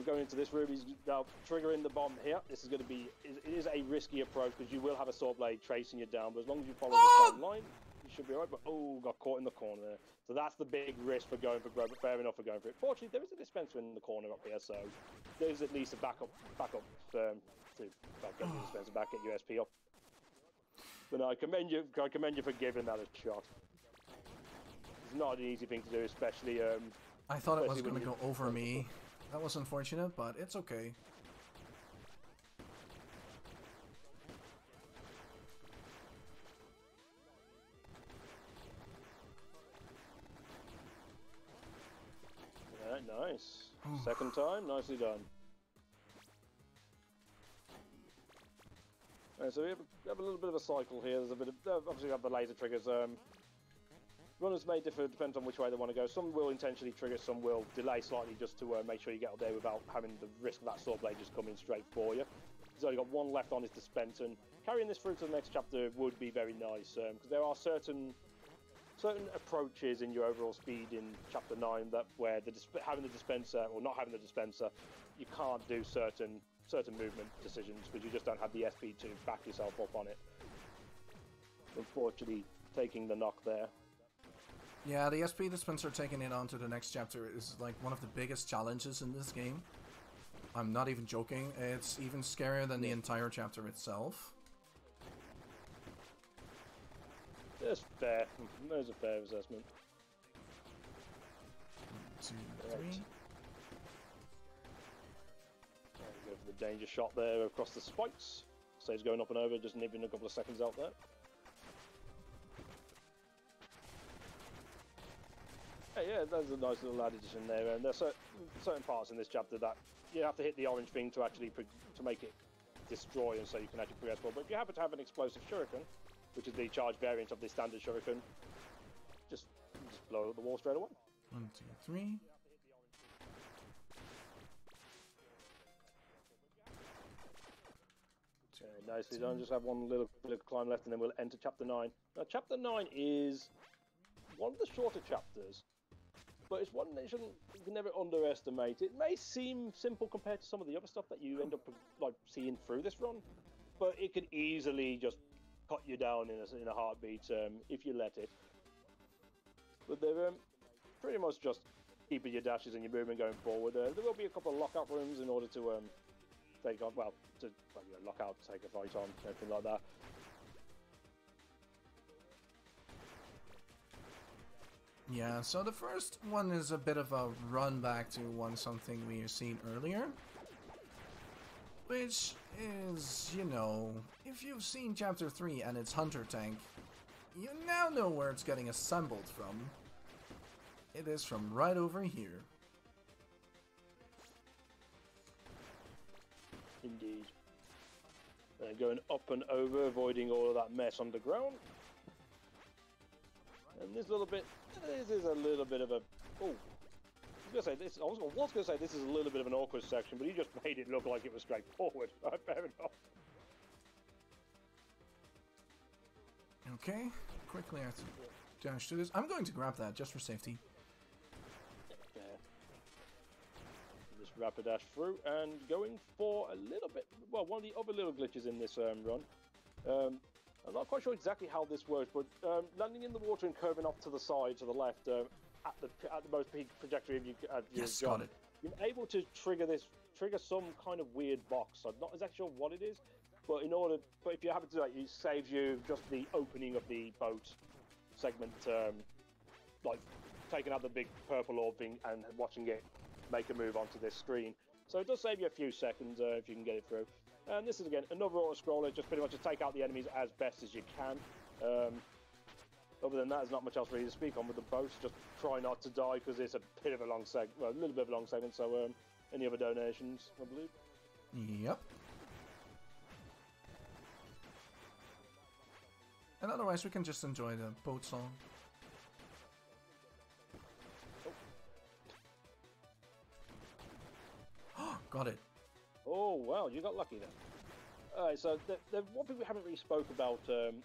Going into this room, he's now triggering the bomb here. This is going to be, it is a risky approach because you will have a sword blade tracing you down, but as long as you follow the same line, you should be alright. But oh, got caught in the corner there. So that's the big risk for going for growth, but fair enough for going for it. Fortunately, there is a dispenser in the corner up here, so there's at least a backup to get the dispenser back, get USP up. But no, I commend you for giving that a shot. It's not an easy thing to do, especially. I thought it was going to go over me. That was unfortunate, but it's okay. Alright, nice. Second time, nicely done. Alright, so we have a little bit of a cycle here. There's a bit of, obviously we have the laser triggers. Runners may differ, depends on which way they want to go. Some will intentionally trigger, some will delay slightly just to make sure you get up there without having the risk of that sword blade just coming straight for you. He's only got 1 left on his dispenser, and carrying this through to the next chapter would be very nice, because there are certain approaches in your overall speed in chapter 9 that where having the dispenser or not having the dispenser, you can't do certain movement decisions because you just don't have the SP to back yourself up on it. Unfortunately, taking the knock there. Yeah, the SP dispenser taking it on to the next chapter is like one of the biggest challenges in this game. I'm not even joking. It's even scarier than the entire chapter itself. That's fair. That's a fair assessment. 1, 2, 3. Go for the danger shot there across the spikes. Stays going up and over, just nibbing a couple of seconds out there. Yeah, there's a nice little addition there, and there's certain parts in this chapter that you have to hit the orange thing to actually to make it destroy, and so you can actually progress forward. But if you happen to have an explosive shuriken, which is the charge variant of the standard shuriken, just blow up the wall straight away. 1, 2, 3. Nicely done. Just have one little climb left, and then we'll enter chapter 9. Now, chapter 9 is one of the shorter chapters, but it's one that you can never underestimate. It may seem simple compared to some of the other stuff that you end up like seeing through this run, but it could easily just cut you down in a heartbeat if you let it. But they're pretty much just keeping your dashes and your movement going forward. There will be a couple of lockout rooms in order to take on, lock out, take a fight on, anything like that. Yeah, so the first one is a bit of a run back to something we have seen earlier. Which is, you know, if you've seen Chapter 3 and its Hunter Tank, you now know where it's getting assembled from. It is from right over here. Indeed. Going up and over, avoiding all of that mess underground. And this is a little bit of a... Oh, I was going to say this is a little bit of an awkward section, but he just made it look like it was straightforward. Fair enough. Okay, quickly I have to dash to this. I'm going to grab that just for safety. Yeah. Just rapid dash through and going for a little bit. Well, one of the other little glitches in this run. I'm not quite sure exactly how this works, but landing in the water and curving off to the side, to the left, at the most peak trajectory of your Yes, jump, got it. you're able to trigger some kind of weird box. I'm not exactly sure what it is, but if you happen to do that, it saves you just the opening of the boat segment, like taking out the big purple orb thing and watching it make a move onto this screen. So it does save you a few seconds if you can get it through. And this is, again, another auto-scroller, just pretty much to take out the enemies as best as you can. Other than that, there's not much else really to speak on with the boats. Just try not to die, because it's a bit of a long segment, well, a little bit of a long segment, so any other donations, I believe? Yep. And otherwise, we can just enjoy the boat song. Oh. Got it. Oh, wow, you got lucky then. Alright, so the one thing we haven't really spoke about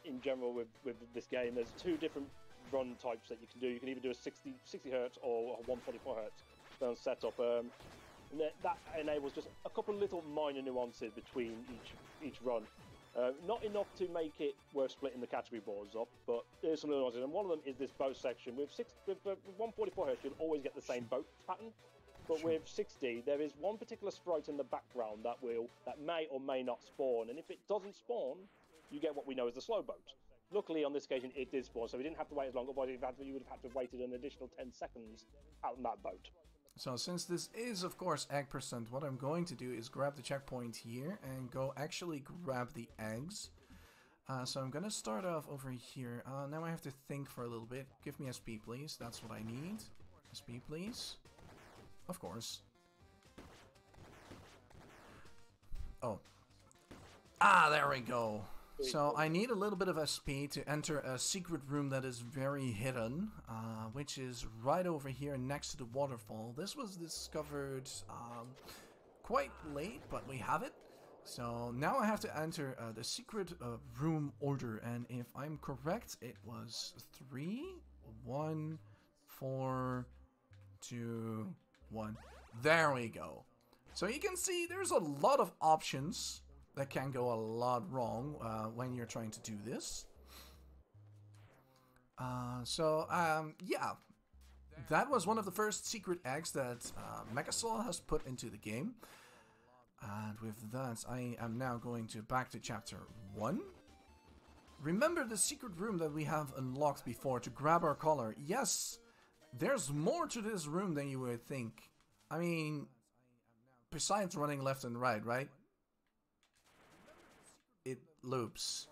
in general with this game, there's two different run types that you can do. You can either do a 60 Hz or a 144 Hz setup. And that enables just a couple of little minor nuances between each run. Not enough to make it worth splitting the category boards up, but there's some little nuances. And one of them is this boat section. With 144 Hz, you'll always get the same boat pattern. But with 60, there is one particular sprite in the background that may or may not spawn, and if it doesn't spawn, you get what we know as the slow boat. Luckily, on this occasion, it did spawn, so we didn't have to wait as long. Otherwise, you would have had to have waited an additional 10 seconds out on that boat. So since this is, of course, egg percent, what I'm going to do is grab the checkpoint here and go actually grab the eggs. So I'm going to start off over here. Now I have to think for a little bit. Give me SP, please. That's what I need. SP, please. Of course. Oh. Ah, there we go. So I need a little bit of SP to enter a secret room that is very hidden, which is right over here next to the waterfall. This was discovered quite late, but we have it. So now I have to enter the secret room order, and if I'm correct, it was 3, 1, 4, 2, 1. There we go. So you can see there's a lot of options that can go a lot wrong when you're trying to do this. Yeah. That was one of the first secret eggs that Megasaw has put into the game. And with that, I am now going back to chapter 1. Remember the secret room that we have unlocked before to grab our collar? Yes, there's more to this room than you would think. I mean, besides running left and right? It loops.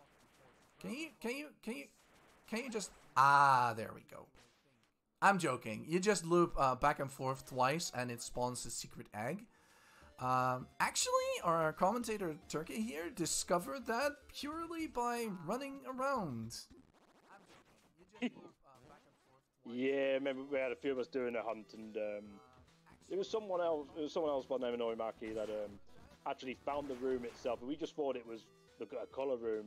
Can you just... Ah, there we go. I'm joking. You just loop back and forth twice and it spawns a secret egg. Actually, our commentator Turkey here discovered that purely by running around. Yeah, remember we had a few of us doing a hunt, and there was someone else. There was someone else by the name of Norimaki that actually found the room itself, and we just thought it was a colour room.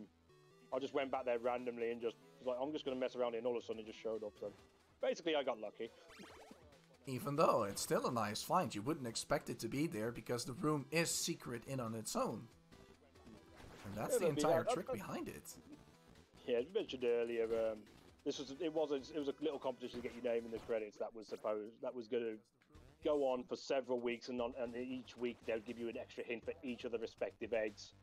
I just went back there randomly and just was like, I'm just going to mess around here, and all of a sudden it just showed up. So basically, I got lucky. Even though it's still a nice find, you wouldn't expect it to be there because the room is secret in on its own. And that's the entire trick behind it. Yeah, as you mentioned earlier, it was a little competition to get your name in the credits that was going to go on for several weeks, and each week they'll give you an extra hint for each of the respective eggs.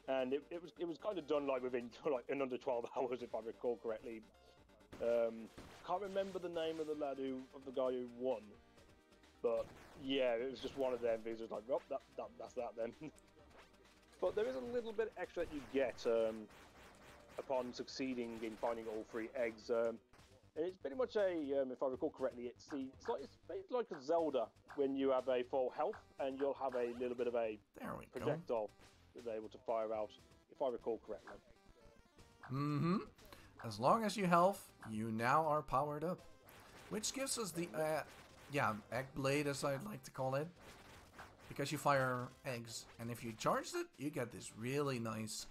And it was kind of done like within in under 12 hours, if I recall correctly. Can't remember the name of the guy who won, but yeah, it was just one of them. Because it was like, well, that's that then. But there is a little bit extra that you get upon succeeding in finding all 3 eggs. And it's pretty much if I recall correctly, it's like a Zelda when you have a full health and you'll have a little bit of a projectile that they're able to fire out, if I recall correctly. Mm-hmm. As long as you health, you now are powered up. Which gives us the, egg blade, as I'd like to call it. Because you fire eggs, and if you charge it, you get this really nice,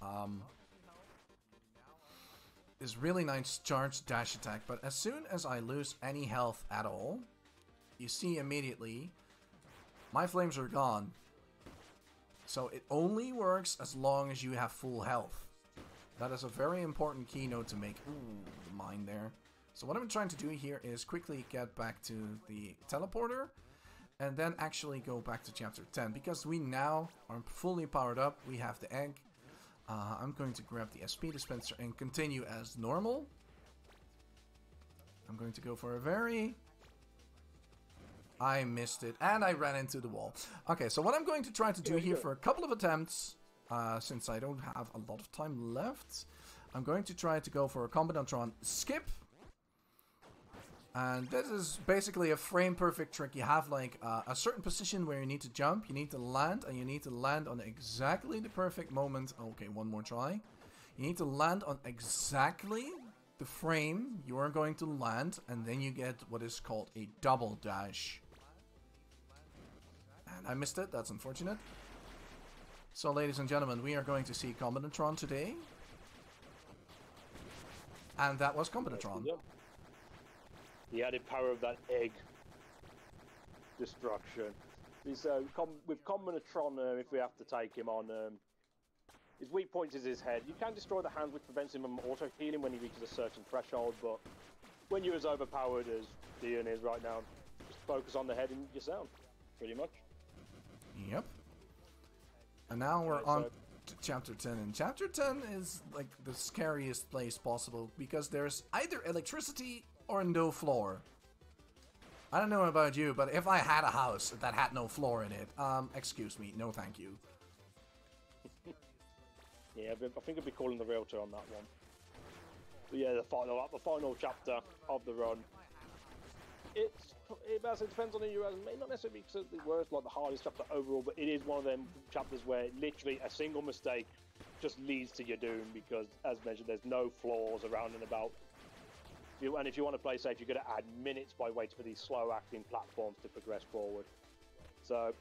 charged dash attack. But as soon as I lose any health at all, you see immediately, my flames are gone. So it only works as long as you have full health. That is a very important keynote to make. Ooh, the mine there. So what I'm trying to do here is quickly get back to the teleporter and then actually go back to chapter 10 because we now are fully powered up. We have the egg. I'm going to grab the SP dispenser and continue as normal. I'm going to go for a very... I missed it and I ran into the wall. Okay, so what I'm going to try to do here for a couple of attempts, since I don't have a lot of time left, I'm going to try to go for a Combatantron Skip. And this is basically a frame-perfect trick. You have like a certain position where you need to jump, you need to land, and you need to land on exactly the perfect moment. Okay, one more try. You need to land on exactly the frame you are going to land, and then you get what is called a double dash. And I missed it, that's unfortunate. So, ladies and gentlemen, we are going to see Combatantron today. And that was Combatantron. The added power of that egg destruction. With Combatantron, if we have to take him on, his weak point is his head. You can destroy the hands, which prevents him from auto-healing when he reaches a certain threshold, but when you're as overpowered as Dion is right now, just focus on the head and you're sound, pretty much. Yep. And now we're on to chapter 10, and chapter 10 is like the scariest place possible because there's either electricity or no floor. I don't know about you, but if I had a house that had no floor in it, excuse me, no thank you. Yeah, I think I'd be calling the realtor on that one. But yeah, the final chapter of the run. It depends on who you are. It may not necessarily be the worst, like the hardest chapter overall, but it is one of them chapters where literally a single mistake just leads to your doom because, as mentioned, there's no flaws around and about. And if you want to play safe, you're going to add minutes by waiting for these slow-acting platforms to progress forward. So,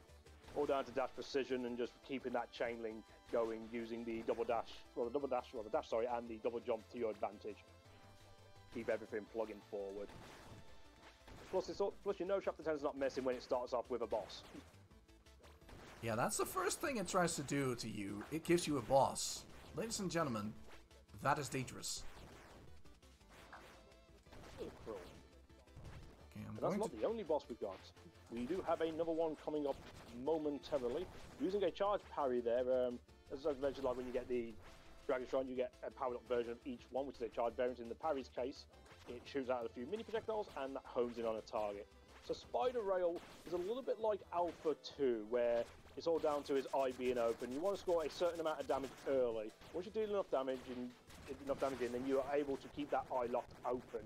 all down to dash precision and just keeping that chain link going using the the dash, and the double jump to your advantage. Keep everything plugging forward. Plus, you know Chapter 10 is not messing when it starts off with a boss. Yeah, that's the first thing it tries to do to you. It gives you a boss. Ladies and gentlemen, that is dangerous. Okay, that's not the only boss we got. we do have another one coming up momentarily. Using a charge parry there, as I mentioned, like when you get the Dragon Shrine, you get a powered up version of each one, which is a charge variant. In the parry's case, it shoots out a few mini projectiles and that hones in on a target. So Spider Rail is a little bit like Alpha 2, where it's all down to his eye being open. You want to score a certain amount of damage early. Once you deal enough damage in, then you are able to keep that eye locked open.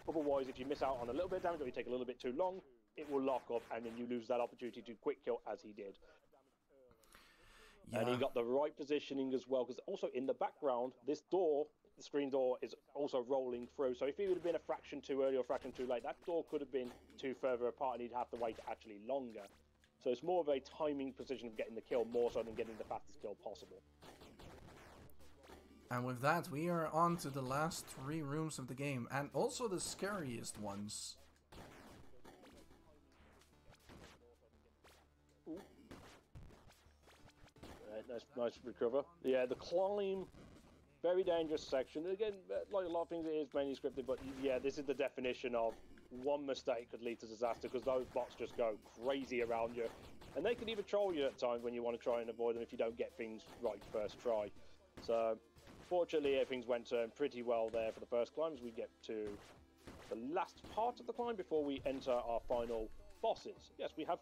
Otherwise, if you miss out on a little bit of damage or you take a little bit too long, it will lock up and then you lose that opportunity to quick kill as he did. Yeah. And he got the right positioning as well, because also in the background, this door, the screen door, is also rolling through. So if he would have been a fraction too early or a fraction too late, that door could have been too further apart and he'd have to wait actually longer. So it's more of a timing position of getting the kill more so than getting the fastest kill possible. And with that, we are on to the last 3 rooms of the game, and also the scariest ones. Nice recover. Yeah, the climb, very dangerous section. Again, like a lot of things, it is mainly scripted, but yeah, this is the definition of one mistake could lead to disaster, because those bots just go crazy around you. And they can even troll you at times when you want to try and avoid them if you don't get things right first try. So, fortunately, things went pretty well there for the first climb, as we get to the last part of the climb before we enter our final bosses. Yes, we have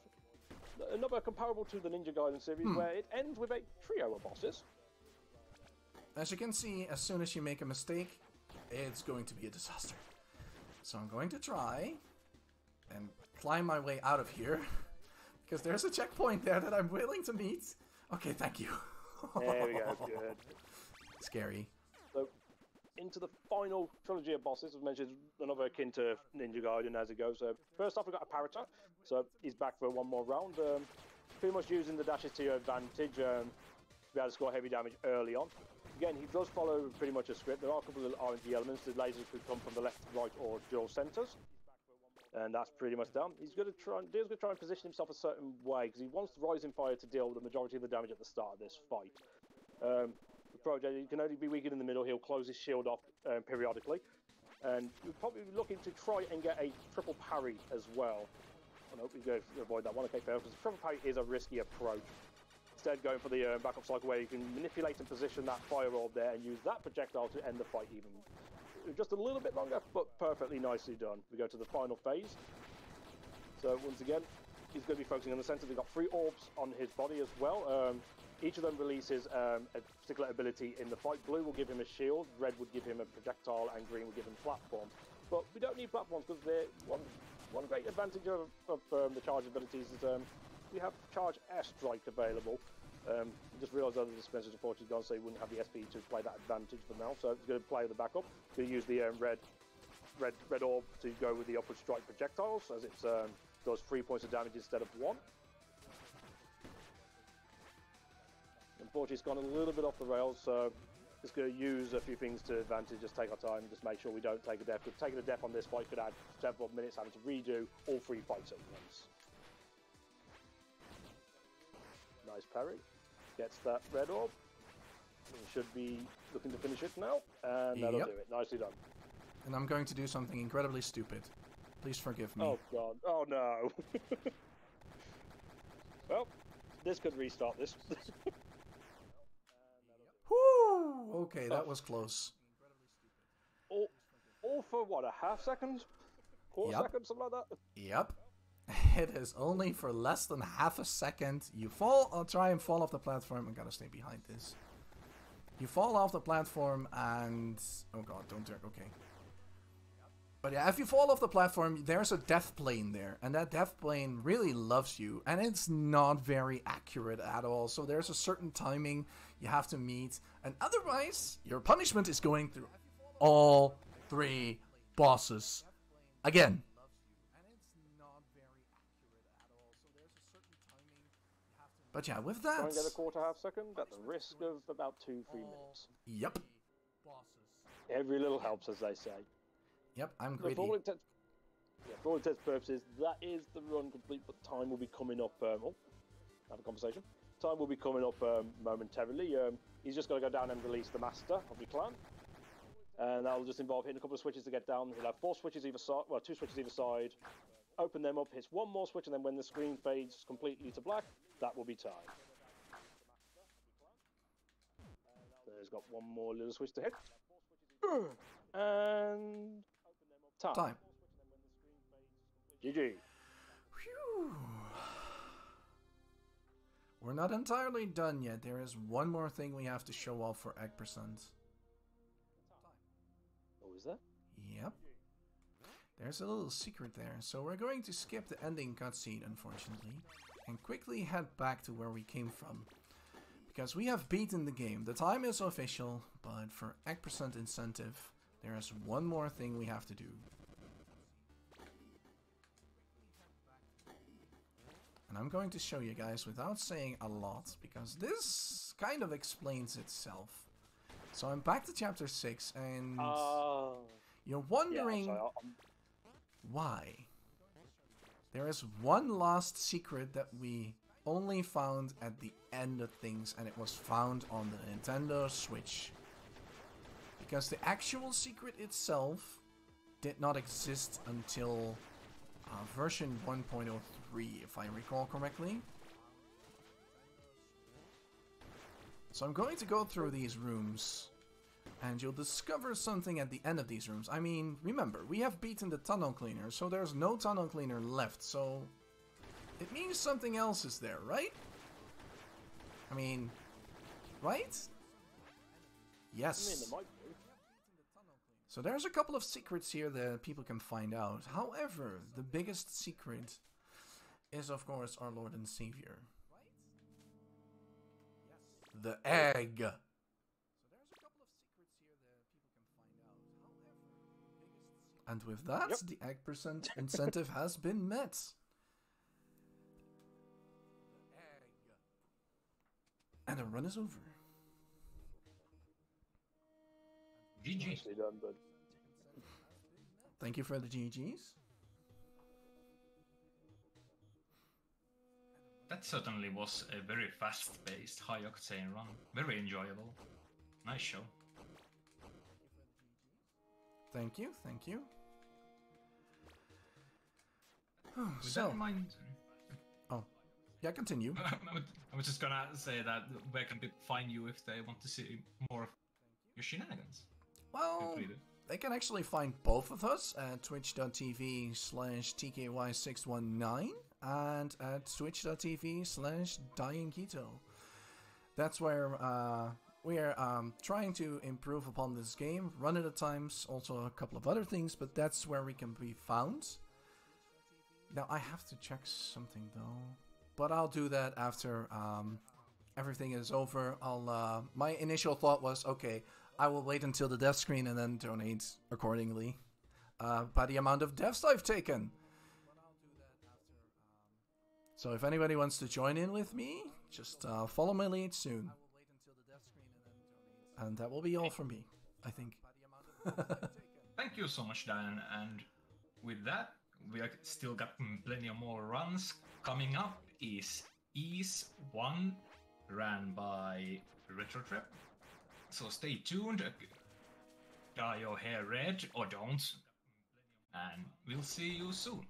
another comparable to the Ninja Gaiden series, where it ends with a trio of bosses. As you can see, as soon as you make a mistake, it's going to be a disaster. So I'm going to try and climb my way out of here, because there's a checkpoint there that I'm willing to meet. Okay, thank you. There we go, good. Scary. So, into the final trilogy of bosses, as mentioned, another akin to Ninja Gaiden as it goes. First off, we've got a Parata, so he's back for one more round. Pretty much using the dashes to your advantage to be able to score heavy damage early on. Again, he does follow pretty much a script. There are a couple of RNG elements. The lasers could come from the left, right, or dual centers. And that's pretty much done. Deal's going to try and position himself a certain way, because he wants Rising Fire to deal with the majority of the damage at the start of this fight. The project, he can only be weakened in the middle. He'll close his shield off periodically. And you're probably looking to try and get a triple parry as well. I hope we go to avoid that one. Okay, fair, because triple parry is a risky approach. Instead, going for the backup cycle, where you can manipulate and position that fire orb there and use that projectile to end the fight even just a little bit longer, but perfectly nicely done. We go to the final phase. So once again, he's going to be focusing on the center. We've got 3 orbs on his body as well. Each of them releases a particular ability in the fight. Blue will give him a shield, red would give him a projectile, and green will give him platform. But we don't need platforms, because one great advantage of the charge abilities is we have charge airstrike available. Just realised that the dispenser's unfortunately gone, so he wouldn't have the SP to play that advantage for now. So he's going to play the backup. He's going to use the red orb to go with the upward strike projectiles, as it does 3 points of damage instead of 1. Unfortunately, it's gone a little bit off the rails, so just going to use a few things to advantage, just take our time, just make sure we don't take a death, because taking a death on this fight could add several minutes having to redo all 3 fights at once. Nice parry. Gets that red orb. We should be looking to finish it now, and that'll do it. Nicely done. And I'm going to do something incredibly stupid. Please forgive me. Oh god. Oh no. Well, this could restart this. Whoo! Okay, that was close. All for what, a half second? Quarter second, something like that? Yep. It is only for less than half a second. You fall, I'll try and fall off the platform. I gotta stay behind this. You fall off the platform and... oh god, don't do it, okay. But yeah, if you fall off the platform, there's a death plane there. And that death plane really loves you. And it's not very accurate at all. So there's a certain timing you have to meet. And otherwise, your punishment is going through all 3 bosses again. But yeah, with that... try and get a quarter half second at the risk of about 2-3 minutes. Yep. Every little helps, as they say. Yep, I'm greedy. For all intents and purposes, that is the run complete, but time will be coming up... oh, have a conversation. Time will be coming up momentarily. He's just got to go down and release the master of your clan. And that'll just involve hitting a couple of switches to get down. He'll have 4 switches either side... well, 2 switches either side. open them up, hits one more switch, and then when the screen fades completely to black, that will be time. There's got one more little switch to hit. And time. GG. Phew. We're not entirely done yet. There is one more thing we have to show off for egg percent. Oh, is that? Yep. There's a little secret there. So we're going to skip the ending cutscene, unfortunately, and quickly head back to where we came from. Because we have beaten the game. The time is official, but for egg percent incentive, there is one more thing we have to do. And I'm going to show you guys without saying a lot, because this kind of explains itself. So I'm back to chapter 6, and you're wondering why. There is one last secret that we only found at the end of things, and it was found on the Nintendo Switch. Because the actual secret itself did not exist until version 1.03, if I recall correctly. So I'm going to go through these rooms, and you'll discover something at the end of these rooms. I mean, remember, we have beaten the tunnel cleaner, so there's no tunnel cleaner left, so it means something else is there, right? I mean, right? Yes. I mean, there might be. So there's a couple of secrets here that people can find out. However, the biggest secret is, of course, our Lord and Savior. The egg. And with that, the egg percent incentive has been met. And the run is over. GG. Nicely done, bud. Thank you for the GGs. That certainly was a very fast-paced, high-octane run. Very enjoyable. Nice show. Thank you, thank you. With that in mind... Oh, yeah, continue. I was just gonna say that where can people find you if they want to see more of your shenanigans? Well, they can actually find both of us at twitch.tv/TKY619 and at twitch.tv/Dyanketo. That's where we are trying to improve upon this game, run it at times, also a couple of other things, but that's where we can be found. Now, I have to check something though, but I'll do that after everything is over. My initial thought was, okay, I will wait until the death screen and then donate accordingly by the amount of deaths I've taken. So if anybody wants to join in with me, just follow my lead soon. And that will be all from me, I think. Thank you so much, Dan. And with that, we are still got plenty of more runs. Coming up is Ease 1, ran by Retro Trip. So stay tuned, dye your hair red or don't, and we'll see you soon.